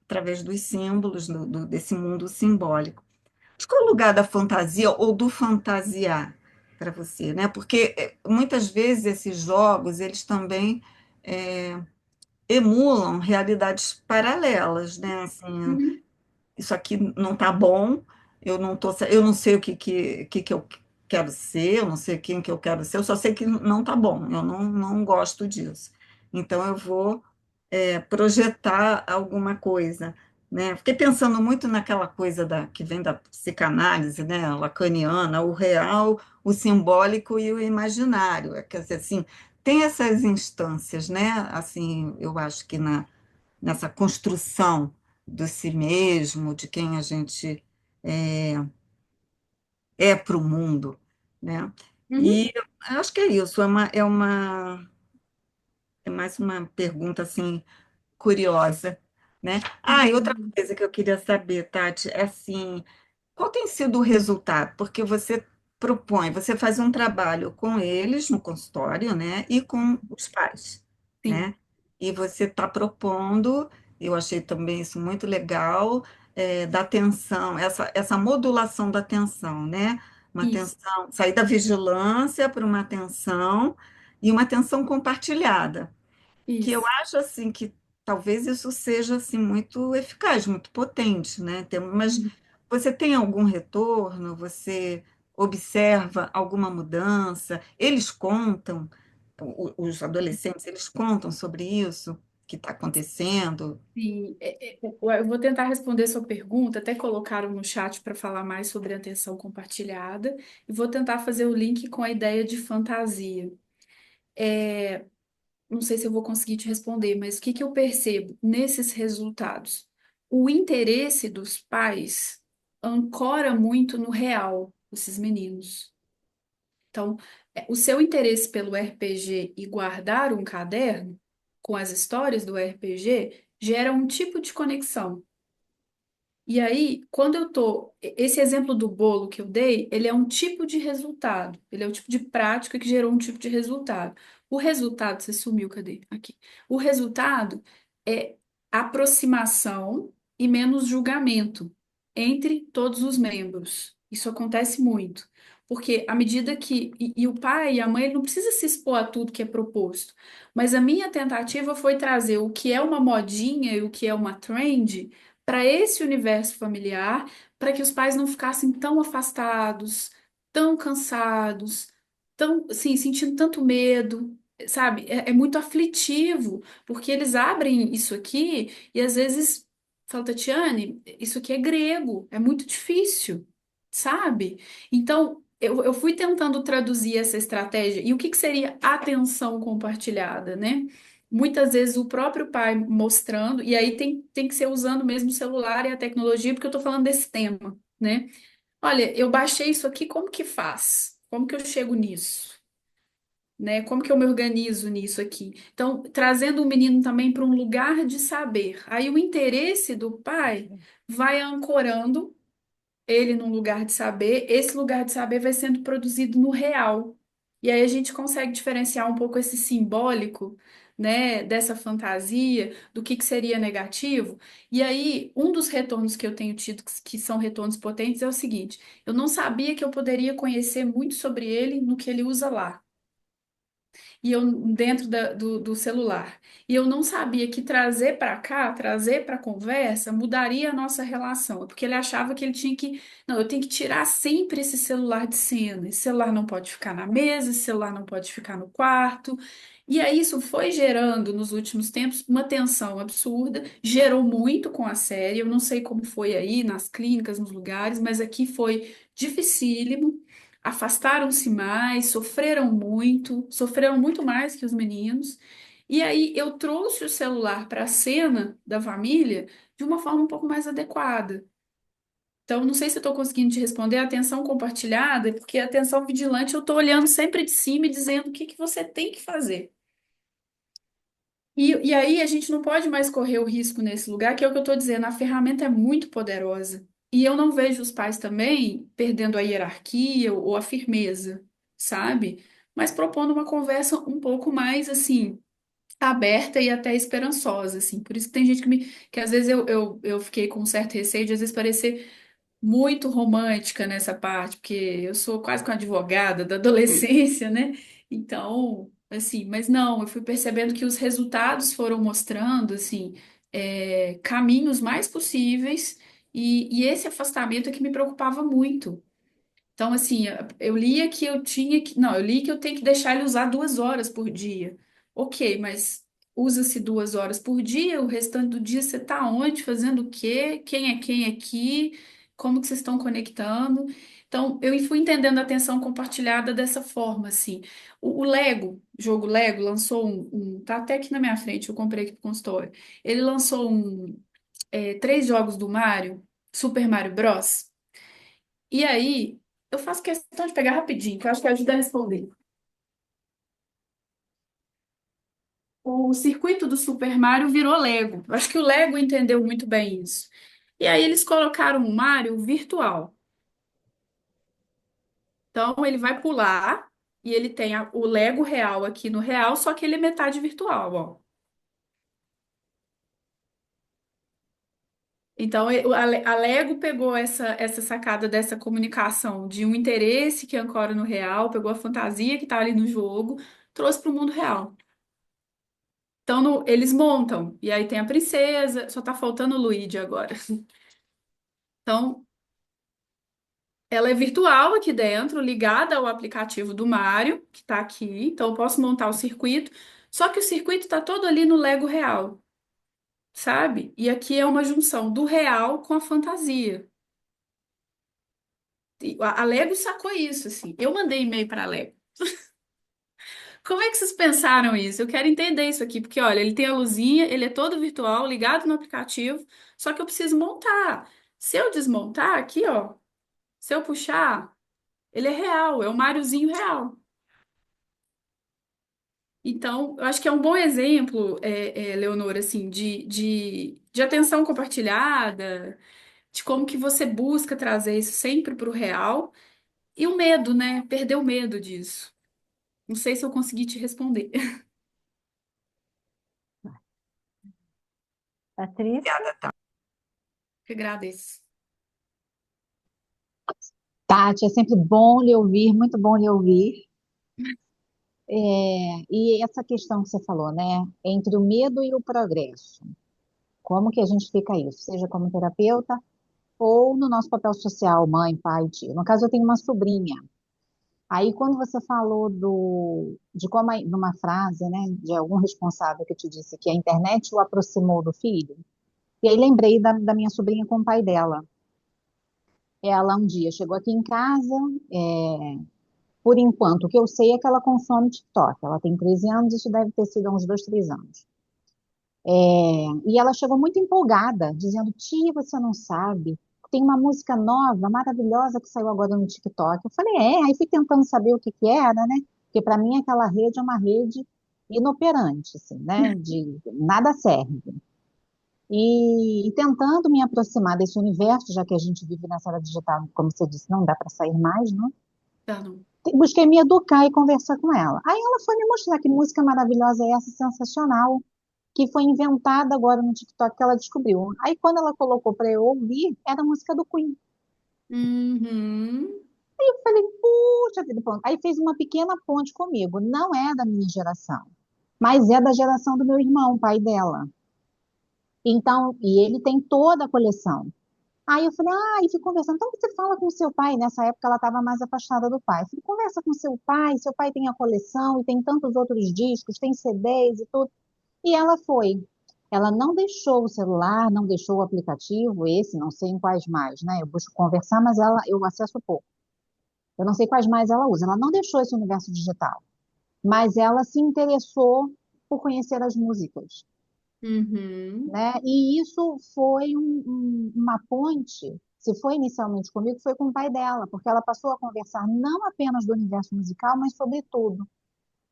através dos símbolos desse mundo simbólico. Mas qual é o lugar da fantasia ou do fantasiar para você, né? Porque muitas vezes esses jogos, eles também emulam realidades paralelas, né? Assim, Uhum. isso aqui não está bom, eu não sei o que eu quero ser, eu não sei quem que eu quero ser, eu só sei que não está bom, eu não gosto disso. Então eu vou projetar alguma coisa, né? Fiquei pensando muito naquela coisa que vem da psicanálise, né, lacaniana, o real, o simbólico e o imaginário. Quer dizer, assim, tem essas instâncias, né? Assim, eu acho que nessa construção do si mesmo, de quem a gente é, é para o mundo, né? Uhum. E eu acho que é isso, é mais uma pergunta assim curiosa, né? Ah, e outra Uhum. coisa que eu queria saber, Tati, é assim, qual tem sido o resultado? Porque você faz um trabalho com eles no consultório, né, e com os pais, Sim. né? E você está propondo, eu achei também isso muito legal, da atenção, essa modulação da atenção, né? Uma Isso. atenção, sair da vigilância para uma atenção e uma atenção compartilhada que eu Isso. acho assim que talvez isso seja assim muito eficaz, muito potente, né? Mas Uhum. você tem algum retorno? Você observa alguma mudança? Eles contam, os adolescentes, eles contam sobre isso que está acontecendo? Sim, eu vou tentar responder sua pergunta, até colocaram no chat para falar mais sobre a atenção compartilhada, e vou tentar fazer o link com a ideia de fantasia. Não sei se eu vou conseguir te responder, mas o que que eu percebo nesses resultados? O interesse dos pais ancora muito no real, esses meninos. Então, o seu interesse pelo RPG e guardar um caderno com as histórias do RPG gera um tipo de conexão. E aí, quando eu tô, esse exemplo do bolo que eu dei, ele é um tipo de resultado, ele é o tipo de prática que gerou um tipo de resultado. O resultado, você sumiu, cadê? Aqui. O resultado é aproximação e menos julgamento entre todos os membros. Isso acontece muito, Porque à medida que. E o pai e a mãe ele não precisa se expor a tudo que é proposto. Mas a minha tentativa foi trazer o que é uma modinha e o que é uma trend para esse universo familiar, para que os pais não ficassem tão afastados, tão cansados, tão, assim, sentindo tanto medo. Sabe, é muito aflitivo, porque eles abrem isso aqui e às vezes fala, Tatiane, isso aqui é grego, é muito difícil, sabe? Então, eu fui tentando traduzir essa estratégia. E o que que seria atenção compartilhada, né? Muitas vezes o próprio pai mostrando, e aí tem que ser usando mesmo o celular e a tecnologia, porque eu estou falando desse tema, né? Olha, eu baixei isso aqui, como que faz? Como que eu chego nisso? Né? Como que eu me organizo nisso aqui? Então, trazendo o menino também para um lugar de saber. Aí o interesse do pai vai ancorando ele num lugar de saber, esse lugar de saber vai sendo produzido no real. E aí a gente consegue diferenciar um pouco esse simbólico, né, dessa fantasia, do que seria negativo. E aí, um dos retornos que eu tenho tido, que são retornos potentes, é o seguinte: eu não sabia que eu poderia conhecer muito sobre ele no que ele usa lá e eu dentro do celular. E eu não sabia que trazer para cá, trazer para a conversa, mudaria a nossa relação. Porque ele achava que ele tinha que, não, eu tenho que tirar sempre esse celular de cena. Esse celular não pode ficar na mesa, esse celular não pode ficar no quarto. E aí isso foi gerando nos últimos tempos uma tensão absurda, gerou muito com a série. Eu não sei como foi aí nas clínicas, nos lugares, mas aqui foi dificílimo, afastaram-se mais, sofreram muito mais que os meninos. E aí eu trouxe o celular para a cena da família de uma forma um pouco mais adequada. Então, não sei se eu estou conseguindo te responder. A atenção compartilhada, porque a atenção vigilante eu estou olhando sempre de cima e dizendo o que que você tem que fazer. E aí a gente não pode mais correr o risco nesse lugar, que é o que eu estou dizendo, a ferramenta é muito poderosa. E eu não vejo os pais também perdendo a hierarquia ou a firmeza, sabe? Mas propondo uma conversa um pouco mais assim, aberta e até esperançosa, assim. Por isso que tem gente que às vezes eu fiquei com um certo receio de às vezes parecer muito romântica nessa parte, porque eu sou quase com advogada da adolescência, né? Então, assim, mas não, eu fui percebendo que os resultados foram mostrando, assim, caminhos mais possíveis, e esse afastamento é que me preocupava muito. Então, assim, eu lia que eu tinha que. Não, eu li que eu tenho que deixar ele usar 2 horas por dia. Ok, mas usa-se 2 horas por dia, o restante do dia você está onde, fazendo o quê? Quem é quem aqui? Como que vocês estão conectando? Então, eu fui entendendo a atenção compartilhada dessa forma, assim. O Lego, jogo Lego, lançou tá até aqui na minha frente, eu comprei aqui pro consultório. Ele lançou 3 jogos do Mario, Super Mario Bros. E aí, eu faço questão de pegar rapidinho, que eu acho que ajuda a responder. O circuito do Super Mario virou Lego. Eu acho que o Lego entendeu muito bem isso. E aí eles colocaram o Mario virtual. Então ele vai pular e ele tem o Lego real aqui no real, só que ele é metade virtual, ó. Então a Lego pegou essa sacada dessa comunicação de um interesse que ancora no real, pegou a fantasia que está ali no jogo, trouxe para o mundo real. Então, eles montam, e aí tem a princesa, só tá faltando o Luigi agora. Então, ela é virtual aqui dentro, ligada ao aplicativo do Mario, que tá aqui. Então, eu posso montar o circuito, só que o circuito tá todo ali no Lego real, sabe? E aqui é uma junção do real com a fantasia. E a Lego sacou isso, assim. Eu mandei e-mail para a Lego. Como é que vocês pensaram isso? Eu quero entender isso aqui, porque olha, ele tem a luzinha, ele é todo virtual, ligado no aplicativo, só que eu preciso montar. Se eu desmontar aqui, ó, se eu puxar, ele é real, é o Mariozinho real. Então, eu acho que é um bom exemplo, Leonor, assim, de atenção compartilhada, de como que você busca trazer isso sempre para o real, e o medo, né? Perder o medo disso. Não sei se eu consegui te responder. Patrícia? Eu agradeço. Tati, é sempre bom lhe ouvir, muito bom lhe ouvir. E essa questão que você falou, né, entre o medo e o progresso, como que a gente fica isso, seja como terapeuta ou no nosso papel social, mãe, pai, tio. No caso, eu tenho uma sobrinha. Aí, quando você falou de como, numa frase, né, de algum responsável que te disse que a internet o aproximou do filho, e aí lembrei da minha sobrinha com o pai dela. Ela um dia chegou aqui em casa, por enquanto, o que eu sei é que ela consome TikTok. Ela tem 13 anos, isso deve ter sido há uns 2, 3 anos. E ela chegou muito empolgada, dizendo: Tia, você não sabe, tem uma música nova, maravilhosa, que saiu agora no TikTok. Eu falei: Aí fui tentando saber o que que era, né? Porque para mim aquela rede é uma rede inoperante, assim, né? De nada serve. E tentando me aproximar desse universo, já que a gente vive nessa era digital, como você disse, não dá para sair mais, né? Tá, não. Busquei me educar e conversar com ela. Aí ela foi me mostrar que música maravilhosa é essa, sensacional, que foi inventada agora no TikTok que ela descobriu. Aí quando ela colocou para eu ouvir, era a música do Queen. Uhum. Eu falei, puxa vida, pronto. Aí fez uma pequena ponte comigo. Não é da minha geração, mas é da geração do meu irmão, pai dela. Então, e ele tem toda a coleção. Aí eu falei, e fui conversando. Então você fala com o seu pai. Nessa época ela estava mais afastada do pai. Eu falei, conversa com seu pai tem a coleção e tem tantos outros discos, tem CDs e tudo. E ela foi. Ela não deixou o celular, não deixou o aplicativo, esse, não sei em quais mais, né? Eu busco conversar, mas eu acesso pouco. Eu não sei quais mais ela usa. Ela não deixou esse universo digital, mas ela se interessou por conhecer as músicas, Uhum. né? E isso foi uma ponte. Se foi inicialmente comigo, foi com o pai dela, porque ela passou a conversar não apenas do universo musical, mas sobre tudo.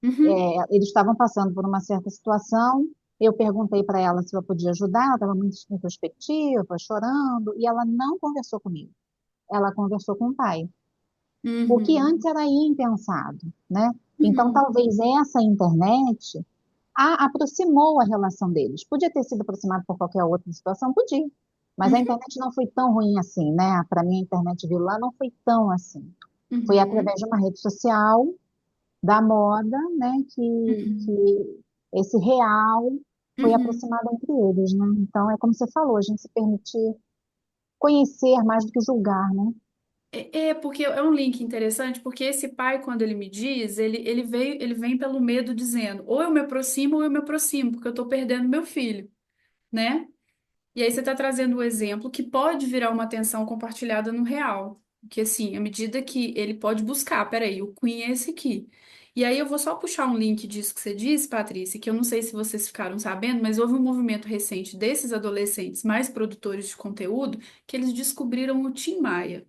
Uhum. Eles estavam passando por uma certa situação. Eu perguntei para ela se eu podia ajudar, ela estava muito introspectiva, chorando, e ela não conversou comigo. Ela conversou com o pai, o que Uhum. antes era impensado, né? Então, Uhum. talvez essa internet aproximou a relação deles. Podia ter sido aproximado por qualquer outra situação, podia. Mas a Uhum. internet não foi tão ruim assim, né? Para mim, a internet viu lá não foi tão assim. Foi Uhum. através de uma rede social da moda, né, Uhum. que esse real foi Uhum. aproximado entre eles, né? Então, é como você falou, a gente se permitir conhecer mais do que julgar, né? Porque é um link interessante, porque esse pai, quando ele me diz, ele vem pelo medo dizendo, ou eu me aproximo ou eu me aproximo, porque eu estou perdendo meu filho, né? E aí você está trazendo o exemplo que pode virar uma atenção compartilhada no real. Que assim, à medida que ele pode buscar, peraí, o Queen é esse aqui. E aí eu vou só puxar um link disso que você disse, Patrícia, que eu não sei se vocês ficaram sabendo, mas houve um movimento recente desses adolescentes mais produtores de conteúdo que eles descobriram o Tim Maia.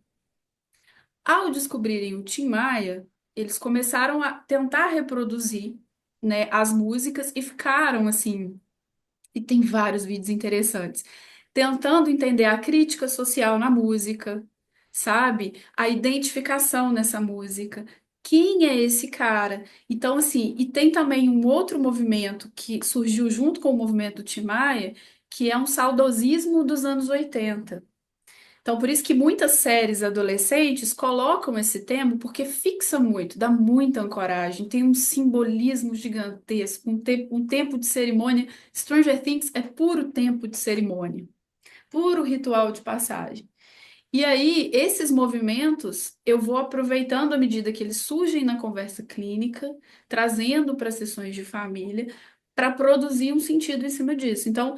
Ao descobrirem o Tim Maia, eles começaram a tentar reproduzir, né, as músicas e ficaram assim. E tem vários vídeos interessantes, tentando entender a crítica social na música, sabe? A identificação nessa música. Quem é esse cara? Então, assim, e tem também um outro movimento que surgiu junto com o movimento do Tim Maia, que é um saudosismo dos anos 80. Então, por isso que muitas séries adolescentes colocam esse tema, porque fixa muito, dá muita ancoragem, tem um simbolismo gigantesco, um tempo de cerimônia. Stranger Things é puro tempo de cerimônia, puro ritual de passagem. E aí, esses movimentos eu vou aproveitando à medida que eles surgem na conversa clínica, trazendo para sessões de família, para produzir um sentido em cima disso. Então,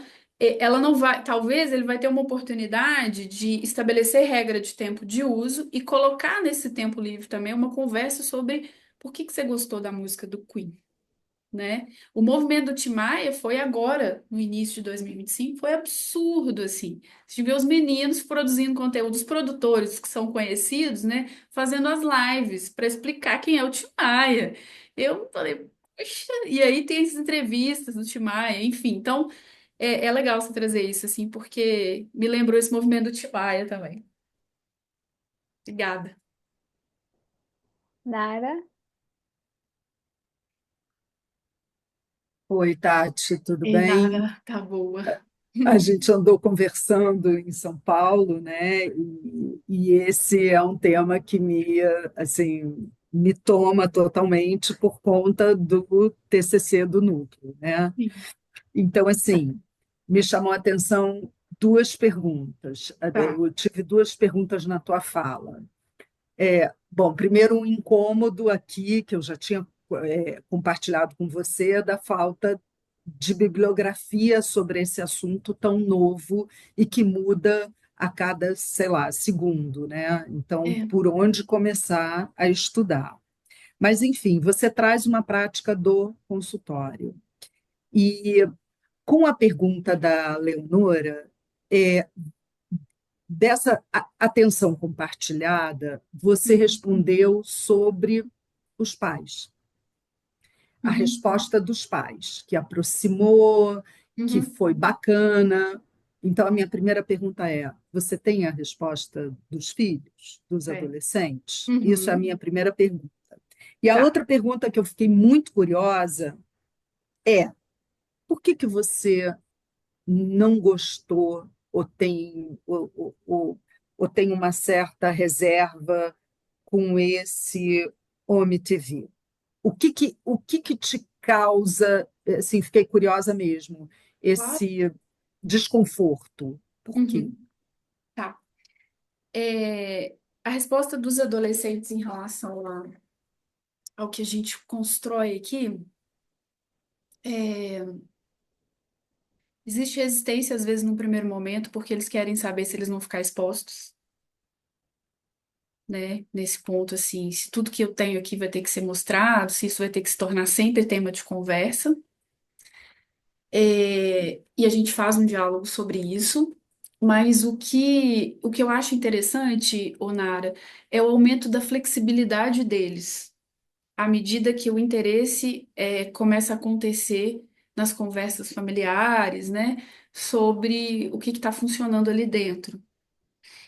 ela não vai, talvez ele vai ter uma oportunidade de estabelecer regra de tempo de uso e colocar nesse tempo livre também uma conversa sobre por que você gostou da música do Queen, né? O movimento do Tim Maia foi agora, no início de 2025, foi absurdo, assim. Você vê os meninos produzindo conteúdo, os produtores que são conhecidos, né, fazendo as lives para explicar quem é o Tim Maia. Eu falei, poxa, e aí tem essas entrevistas do Tim Maia, enfim. Então, é legal você trazer isso, assim, porque me lembrou esse movimento do Tim Maia também. Obrigada. Nara, Oi, Tati, tudo Ei, bem? Nara, tá boa. a gente andou conversando em São Paulo, né? E esse é um tema que assim, me toma totalmente por conta do TCC do núcleo, né? Sim. Então, assim, me chamou a atenção duas perguntas. Tá. Eu tive duas perguntas na tua fala. Bom, primeiro um incômodo aqui, que eu já tinha compartilhado com você, da falta de bibliografia sobre esse assunto tão novo e que muda a cada, sei lá, segundo, né? Então, É. por onde começar a estudar? Mas, enfim, você traz uma prática do consultório. E com a pergunta da Leonora, é, dessa atenção compartilhada, você respondeu sobre os pais, a Uhum. resposta dos pais, que aproximou, que Uhum. foi bacana. Então, a minha primeira pergunta é: você tem a resposta dos filhos, dos É. adolescentes? Isso é a minha Uhum. primeira pergunta. E a Tá. outra pergunta que eu fiquei muito curiosa é: por que você não gostou ou tem uma certa reserva com esse Home TV? O que que te causa, assim, fiquei curiosa mesmo, Claro. esse desconforto? Por quê? Uhum. Tá. É, a resposta dos adolescentes em relação ao que a gente constrói aqui, é, existe resistência às vezes no primeiro momento, porque eles querem saber se eles vão ficar expostos, né? Nesse ponto, assim, se tudo que eu tenho aqui vai ter que ser mostrado, se isso vai ter que se tornar sempre tema de conversa. E a gente faz um diálogo sobre isso. Mas o que eu acho interessante, Onara, é o aumento da flexibilidade deles, à medida que o interesse começa a acontecer nas conversas familiares, né, sobre o que está funcionando ali dentro.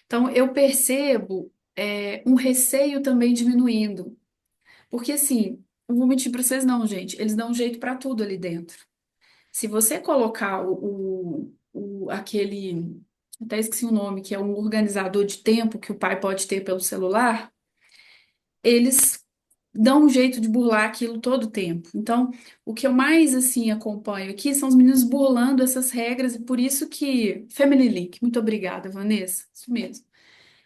Então, eu percebo um receio também diminuindo, porque assim, não vou mentir para vocês não, gente, eles dão um jeito para tudo ali dentro. Se você colocar aquele, até esqueci o nome, que é um organizador de tempo que o pai pode ter pelo celular, eles dão um jeito de burlar aquilo todo o tempo. Então, o que eu mais assim acompanho aqui são os meninos burlando essas regras e por isso que Family Link. Muito obrigada, Vanessa. Isso mesmo.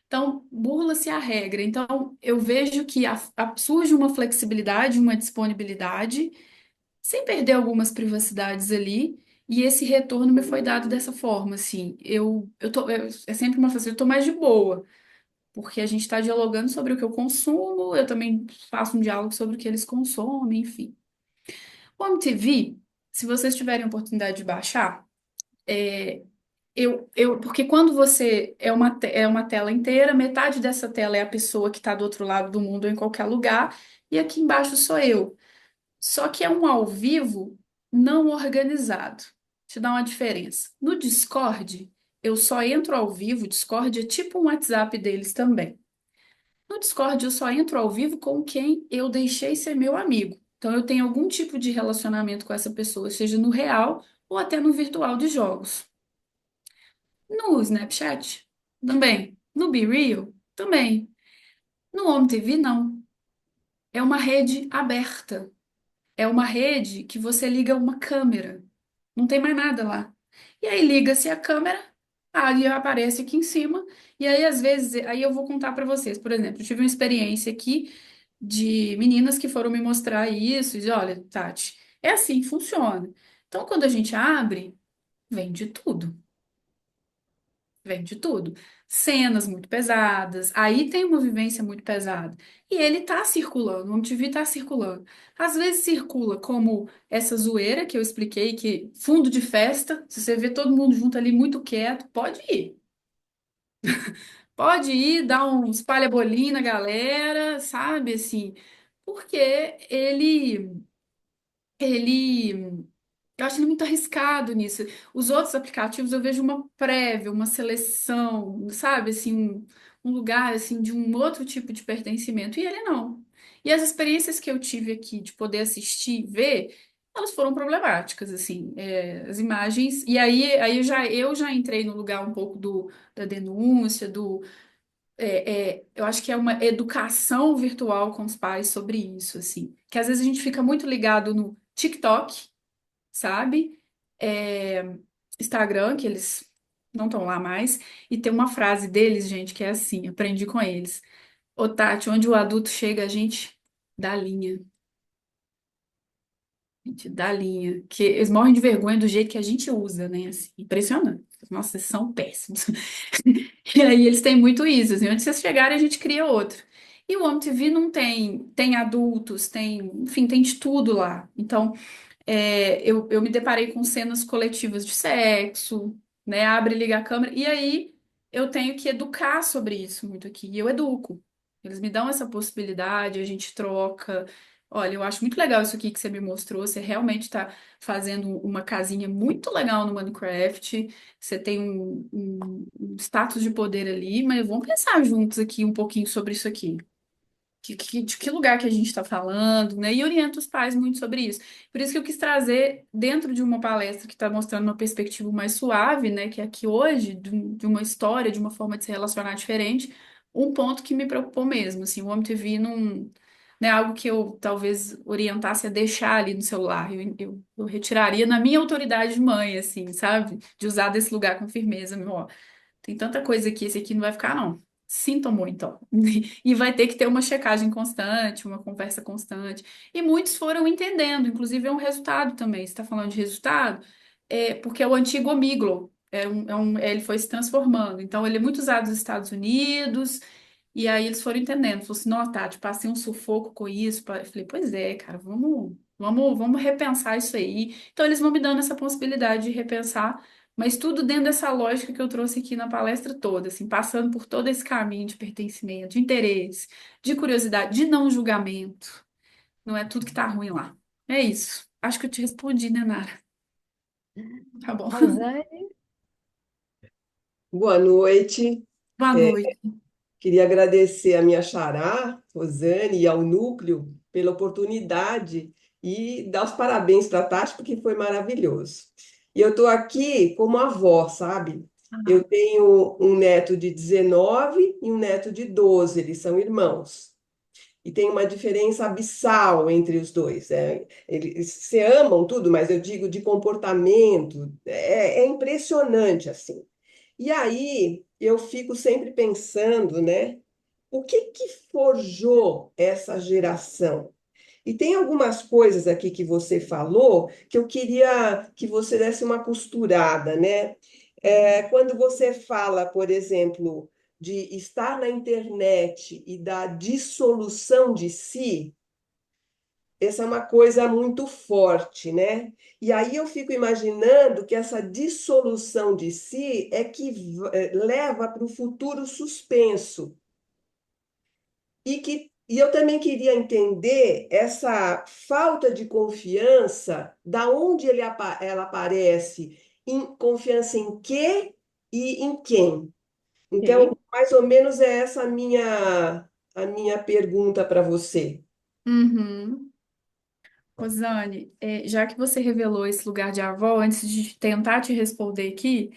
Então, burla-se a regra. Então, eu vejo que surge uma flexibilidade, uma disponibilidade, sem perder algumas privacidades ali. E esse retorno me foi dado dessa forma, assim. É sempre uma coisa, eu tô mais de boa porque a gente está dialogando sobre o que eu consumo, eu também faço um diálogo sobre o que eles consomem, enfim. O MTV, se vocês tiverem a oportunidade de baixar, é, porque quando você é uma tela inteira, metade dessa tela é a pessoa que está do outro lado do mundo ou em qualquer lugar, e aqui embaixo sou eu. Só que é um ao vivo não organizado. Te dá uma diferença. No Discord, eu só entro ao vivo, o Discord é tipo um WhatsApp deles também. No Discord, eu só entro ao vivo com quem eu deixei ser meu amigo. Então, eu tenho algum tipo de relacionamento com essa pessoa, seja no real ou até no virtual de jogos. No Snapchat, também. No Be Real, também. No Home TV, não. É uma rede aberta. É uma rede que você liga uma câmera. Não tem mais nada lá. E aí liga-se a câmera, aí aparece aqui em cima, e aí às vezes, aí eu vou contar para vocês. Por exemplo, eu tive uma experiência aqui de meninas que foram me mostrar isso, e dizer, olha, Tati, é assim que funciona. Então, quando a gente abre, vem de tudo. Vem de tudo. Cenas muito pesadas, aí tem uma vivência muito pesada. E ele tá circulando, o MTV tá circulando. Às vezes circula como essa zoeira que eu expliquei, que fundo de festa, se você vê todo mundo junto ali muito quieto, pode ir. Pode ir, dar um espalha-bolinho na galera, sabe, assim, porque ele eu acho ele muito arriscado nisso. Os outros aplicativos eu vejo uma prévia, uma seleção, sabe, assim, um lugar assim de um outro tipo de pertencimento e ele não. E as experiências que eu tive aqui de poder assistir, ver, elas foram problemáticas, assim, as imagens, e aí eu já entrei no lugar um pouco da denúncia, eu acho que é uma educação virtual com os pais sobre isso, assim, que às vezes a gente fica muito ligado no TikTok, sabe? É, Instagram, que eles não estão lá mais, e tem uma frase deles, gente, que é assim, aprendi com eles. Ô, Tati, onde o adulto chega, a gente dá linha. Gente, dá linha. Que eles morrem de vergonha do jeito que a gente usa, né? Assim, impressionante. Nossa, eles são péssimos. E aí eles têm muito isso, assim, onde vocês chegarem, a gente cria outro. E o Home TV não tem adultos, enfim, tem de tudo lá. Então, eu me deparei com cenas coletivas de sexo, né? Abre e liga a câmera, e aí eu tenho que educar sobre isso muito aqui. E eu educo. Eles me dão essa possibilidade, a gente troca. Olha, eu acho muito legal isso aqui que você me mostrou. Você realmente está fazendo uma casinha muito legal no Minecraft. Você tem um status de poder ali, mas vamos pensar juntos aqui um pouquinho sobre isso aqui de que lugar que a gente está falando, né? E orienta os pais muito sobre isso. Por isso que eu quis trazer dentro de uma palestra que está mostrando uma perspectiva mais suave, né? Que é aqui hoje, de uma história, de uma forma de se relacionar diferente, um ponto que me preocupou mesmo, assim, o MTV não é algo que eu talvez orientasse a deixar ali no celular. Eu retiraria na minha autoridade de mãe, assim, sabe? De usar desse lugar com firmeza, meu, ó. Tem tanta coisa aqui, esse aqui não vai ficar, não. Sinto muito, ó. E vai ter que ter uma checagem constante, uma conversa constante. E muitos foram entendendo, inclusive é um resultado também. Você está falando de resultado, porque é o antigo Omegle. Ele foi se transformando. Então, ele é muito usado nos Estados Unidos, e aí eles foram entendendo. Falou assim, não, Tati, passei um sufoco com isso. Eu falei, pois é, cara, vamos repensar isso aí. Então, eles vão me dando essa possibilidade de repensar, mas tudo dentro dessa lógica que eu trouxe aqui na palestra toda, assim, passando por todo esse caminho de pertencimento, de interesse, de curiosidade, de não julgamento. Não é tudo que tá ruim lá. É isso. Acho que eu te respondi, né, Nara? Tá bom. Rosane, Boa noite. Boa É, noite. queria agradecer a minha xará, Rosane, e ao Núcleo pela oportunidade e dar os parabéns para a Tati, porque foi maravilhoso. E eu estou aqui como avó, sabe? Eu tenho um neto de 19 e um neto de 12, eles são irmãos. E tem uma diferença abissal entre os dois. Eles se amam tudo, mas eu digo de comportamento, é impressionante assim. E aí eu fico sempre pensando, né? O que que forjou essa geração? E tem algumas coisas aqui que você falou que eu queria que você desse uma costurada, né? Quando você fala, por exemplo, de estar na internet e da dissolução de si, essa é uma coisa muito forte, né? E aí eu fico imaginando que essa dissolução de si é que leva para o futuro suspenso. E eu também queria entender essa falta de confiança, da onde ela aparece, em confiança em quê e em quem. Então, Ok. mais ou menos é essa a minha pergunta para você. Uhum. Rosane, já que você revelou esse lugar de avó, antes de tentar te responder aqui,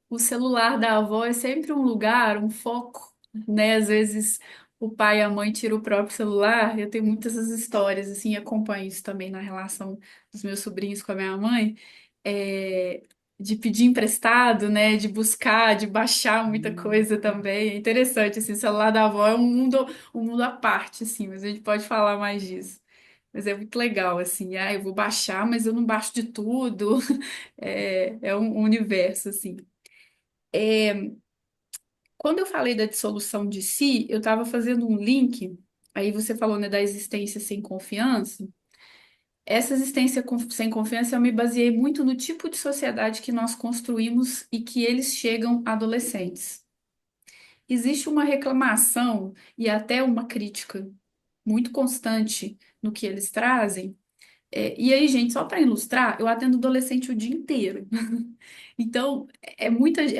o celular da avó é sempre um lugar, um foco, né? Às vezes o pai e a mãe tiram o próprio celular. Eu tenho muitas essas histórias, assim, acompanho isso também na relação dos meus sobrinhos com a minha mãe, é, de pedir emprestado, né? De buscar, de baixar muita coisa também. É interessante, assim, o celular da avó é um mundo à parte, assim, mas a gente pode falar mais disso. Mas é muito legal, assim, eu vou baixar, mas eu não baixo de tudo. É um universo, assim. Quando eu falei da dissolução de si, eu estava fazendo um link. Aí você falou, né, da existência sem confiança. Essa existência sem confiança, eu me baseei muito no tipo de sociedade que nós construímos e que eles chegam adolescentes. Existe uma reclamação e até uma crítica muito constante no que eles trazem. E aí, gente, só para ilustrar, eu atendo adolescente o dia inteiro. Então,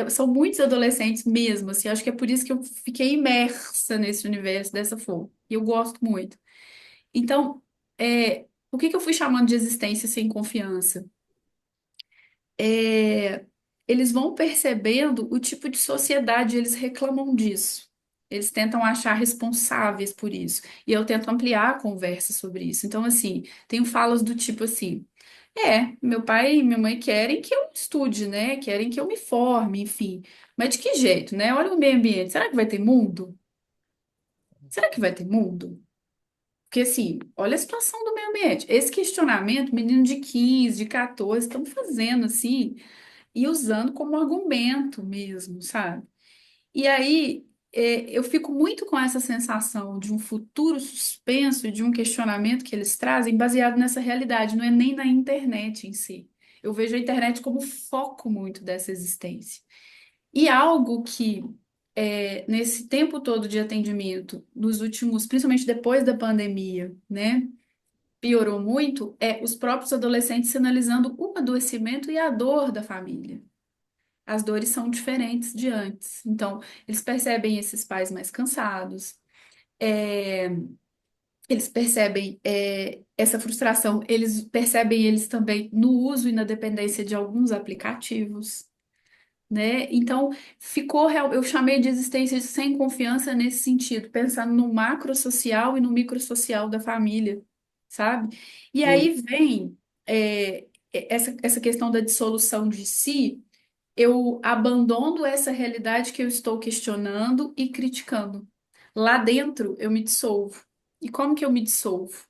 são muitos adolescentes mesmo, assim, acho que é por isso que eu fiquei imersa nesse universo dessa forma. E eu gosto muito. Então, Por que que eu fui chamando de existência sem confiança? É, eles vão percebendo o tipo de sociedade, eles reclamam disso. Eles tentam achar responsáveis por isso. E eu tento ampliar a conversa sobre isso. Então, assim, tenho falas do tipo assim: meu pai e minha mãe querem que eu estude, né? Querem que eu me forme, enfim. Mas de que jeito, né? Olha o meio ambiente. Será que vai ter mundo? Será que vai ter mundo? Porque, assim, olha a situação do meio ambiente. Esse questionamento, menino de 15, de 14, estão fazendo, assim, e usando como argumento mesmo, sabe? E aí, eu fico muito com essa sensação de um futuro suspenso e de um questionamento que eles trazem baseado nessa realidade, não é nem na internet em si. Eu vejo a internet como foco muito dessa existência. E algo que, nesse tempo todo de atendimento, nos últimos, principalmente depois da pandemia, né, piorou muito, é os próprios adolescentes sinalizando o adoecimento e a dor da família. As dores são diferentes de antes. Então, eles percebem esses pais mais cansados, é, eles percebem essa frustração, eles percebem eles também no uso e na dependência de alguns aplicativos, né? Então, eu chamei de existência sem confiança nesse sentido, pensando no macro social e no micro social da família, sabe? E Hum. aí vem essa questão da dissolução de si. Eu abandono essa realidade que eu estou questionando e criticando. Lá dentro, eu me dissolvo. E como que eu me dissolvo?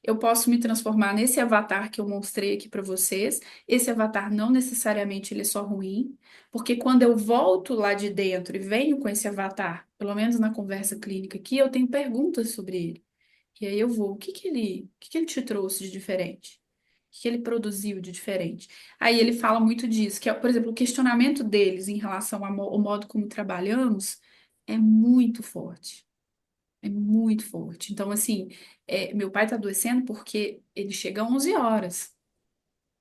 Eu posso me transformar nesse avatar que eu mostrei aqui para vocês. Esse avatar não necessariamente ele é só ruim, porque quando eu volto lá de dentro e venho com esse avatar, pelo menos na conversa clínica aqui, eu tenho perguntas sobre ele. E aí eu vou, o que que ele te trouxe de diferente? O que ele produziu de diferente? Aí ele fala muito disso, que é, por exemplo, o questionamento deles em relação ao modo como trabalhamos é muito forte. É muito forte. Então, assim, meu pai está adoecendo porque ele chega às 11 horas.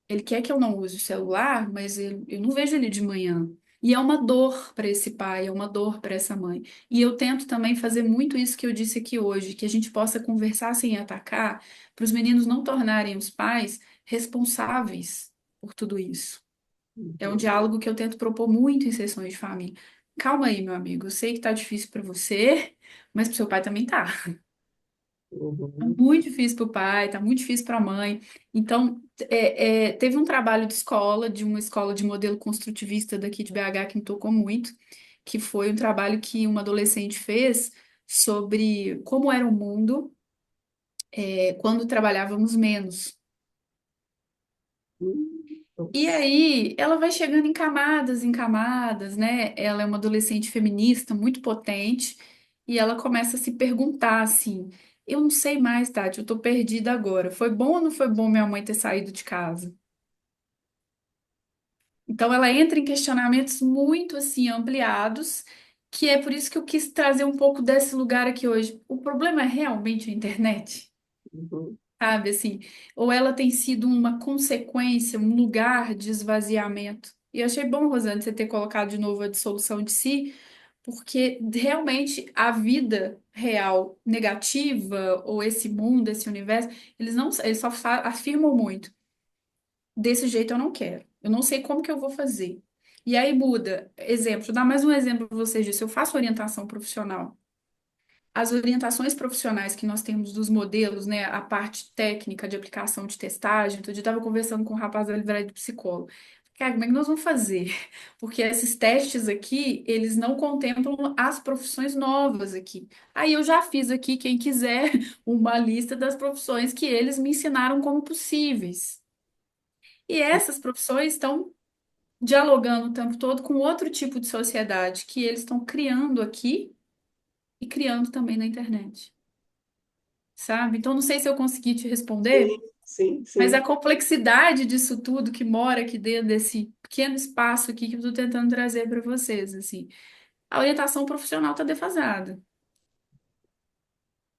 Ele quer que eu não use o celular, mas eu não vejo ele de manhã. E é uma dor para esse pai, é uma dor para essa mãe. E eu tento também fazer muito isso que eu disse aqui hoje, que a gente possa conversar sem atacar, para os meninos não tornarem os pais responsáveis por tudo isso. É um diálogo que eu tento propor muito em sessões de família. Calma aí, meu amigo, eu sei que tá difícil para você, mas para seu pai também tá. Tá Uhum. muito difícil para o pai, tá muito difícil para a mãe. Então, teve um trabalho de escola, de uma escola de modelo construtivista daqui de BH que me tocou muito, que foi um trabalho que uma adolescente fez sobre como era o mundo, quando trabalhávamos menos. E aí, ela vai chegando em camadas, né? Ela é uma adolescente feminista muito potente e ela começa a se perguntar assim: eu não sei mais, Tati, eu tô perdida agora. Foi bom ou não foi bom minha mãe ter saído de casa? Então, ela entra em questionamentos muito assim ampliados, que é por isso que eu quis trazer um pouco desse lugar aqui hoje. O problema é realmente a internet? Uhum. Sabe, assim, ou ela tem sido uma consequência, um lugar de esvaziamento. E eu achei bom, Rosane, você ter colocado de novo a dissolução de si, porque realmente a vida real negativa, ou esse mundo, esse universo, eles só afirmam muito. Desse jeito eu não quero. Eu não sei como que eu vou fazer. E aí muda. Exemplo, deixa eu dar mais um exemplo para vocês disso. Eu faço orientação profissional. As orientações profissionais que nós temos dos modelos, né, a parte técnica de aplicação de testagem, outro dia eu estava conversando com um rapaz da livraria do psicólogo. Cara, como é que nós vamos fazer? Porque esses testes aqui, eles não contemplam as profissões novas aqui. Aí eu já fiz aqui, quem quiser, uma lista das profissões que eles me ensinaram como possíveis. E essas profissões estão dialogando o tempo todo com outro tipo de sociedade que eles estão criando aqui e criando também na internet. Sabe? Então, não sei se eu consegui te Sim, responder, sim, mas a sim. complexidade disso tudo que mora aqui dentro desse pequeno espaço aqui que eu estou tentando trazer para vocês, assim, a orientação profissional está defasada.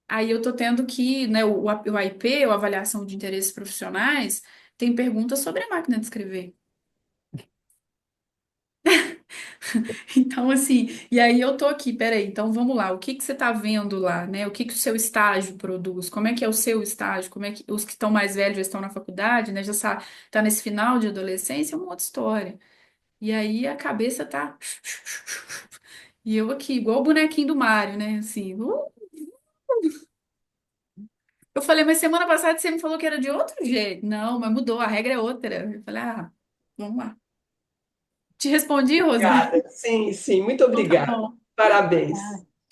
Aí eu estou tendo que, né, o AIP, ou Avaliação de Interesses Profissionais, tem perguntas sobre a máquina de escrever. Então, assim, e aí eu tô aqui, peraí, então vamos lá, o que que você tá vendo lá, né? O que que o seu estágio produz? Como é que é o seu estágio? Como é que os que estão mais velhos já estão na faculdade, né? Tá nesse final de adolescência, é uma outra história. E aí a cabeça tá. E eu aqui, igual o bonequinho do Mário, né? Assim, eu falei, mas semana passada você me falou que era de outro jeito. Não, mas mudou, a regra é outra. Eu falei, vamos lá. Te respondi, Rosane? Obrigada. Sim, sim, muito Então tá obrigada. bom. Parabéns.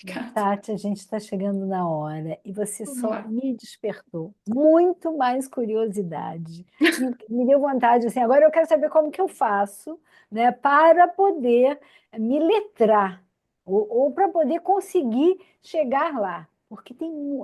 Obrigada. Tati, a gente está chegando na hora e você Vamos só lá. me despertou muito mais curiosidade. Me deu vontade, assim, agora eu quero saber como que eu faço, né, para poder me letrar ou para poder conseguir chegar lá. Porque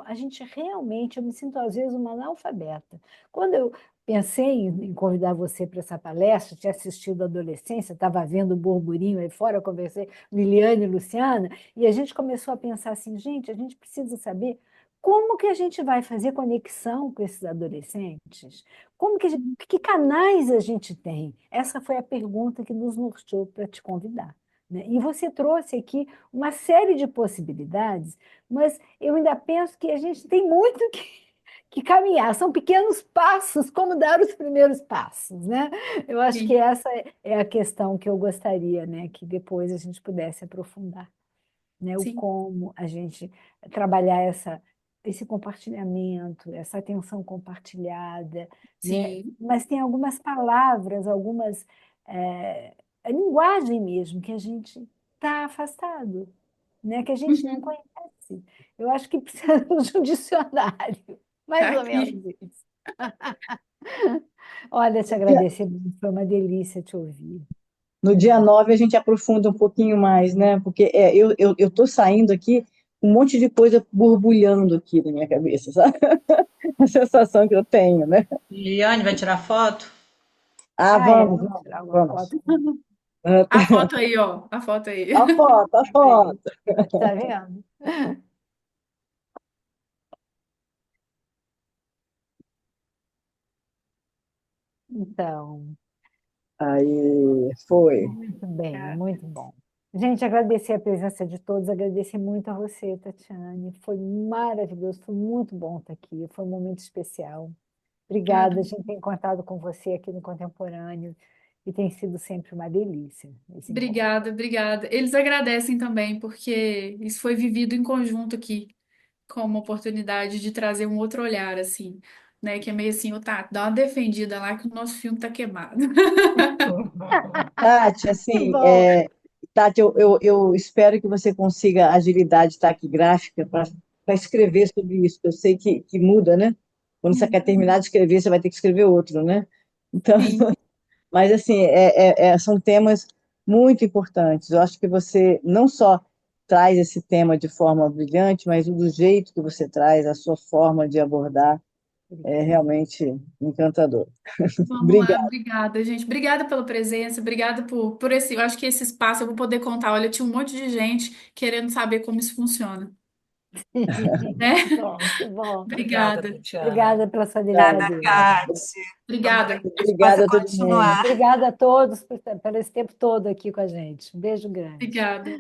a gente realmente, eu me sinto às vezes uma analfabeta. Quando eu pensei em convidar você para essa palestra, tinha assistido a adolescência, estava vendo o burburinho aí fora, eu conversei com Liliane e Luciana, e a gente começou a pensar assim, gente, a gente precisa saber como que a gente vai fazer conexão com esses adolescentes? Que canais a gente tem? Essa foi a pergunta que nos norteou para te convidar, né? E você trouxe aqui uma série de possibilidades, mas eu ainda penso que a gente tem muito que caminhar. São pequenos passos, como dar os primeiros passos, né? Eu acho que Sim, essa é a questão que eu gostaria, né, que depois a gente pudesse aprofundar, né, o sim, como a gente trabalhar esse compartilhamento, essa atenção compartilhada, né? sim. Mas tem algumas palavras, a linguagem mesmo que a gente está afastado, né? Que a gente não Uhum. conhece. Eu acho que precisamos de um dicionário, Tá mais ou menos aqui. isso. Olha, te agradecer, foi uma delícia te ouvir. No dia 9 a gente aprofunda um pouquinho mais, né? Porque eu tô saindo aqui com um monte de coisa borbulhando aqui na minha cabeça, sabe? A sensação que eu tenho, né? Liliane vai tirar foto? Ah, Vamos vamos, tirar uma vamos. foto. Ah, A foto aí, ó. A foto aí. a foto, a Aí, foto. tá vendo? Então, Aí, foi. muito bem, Cara, muito bom. Gente, agradecer a presença de todos, agradecer muito a você, Tatiane. Foi maravilhoso, foi muito bom estar aqui, foi um momento especial. obrigada. Obrigada, a gente tem contado com você aqui no Contemporâneo e tem sido sempre uma delícia esse encontro. Obrigada, obrigada. Eles agradecem também, porque isso foi vivido em conjunto aqui, como uma oportunidade de trazer um outro olhar, assim, né? Que é meio assim, tá, dá uma defendida lá que o nosso filme tá queimado. Tati, Que assim, bom! Tati, eu espero que você consiga agilidade taquigráfica para escrever sobre isso, que eu sei que muda, né? Quando você quer terminar de escrever, você vai ter que escrever outro, né? Então, Sim, mas, assim, são temas muito importantes. Eu acho que você não só traz esse tema de forma brilhante, mas o do jeito que você traz, a sua forma de abordar é Obrigada. realmente encantador. vamos lá, Obrigada. obrigada, gente. Obrigada pela presença, obrigada por esse. Eu acho que esse espaço eu vou poder contar. Olha, tinha um monte de gente querendo saber como isso funciona, Que né? bom, que bom. Obrigada, Obrigada, Tatiana. Obrigada pela sua Obrigada, delicadeza. Kati. Vamos ver obrigada, se a gente possa Obrigada a todo mundo. continuar. Obrigada a todos por esse tempo todo aqui com a gente. Um beijo grande. obrigada.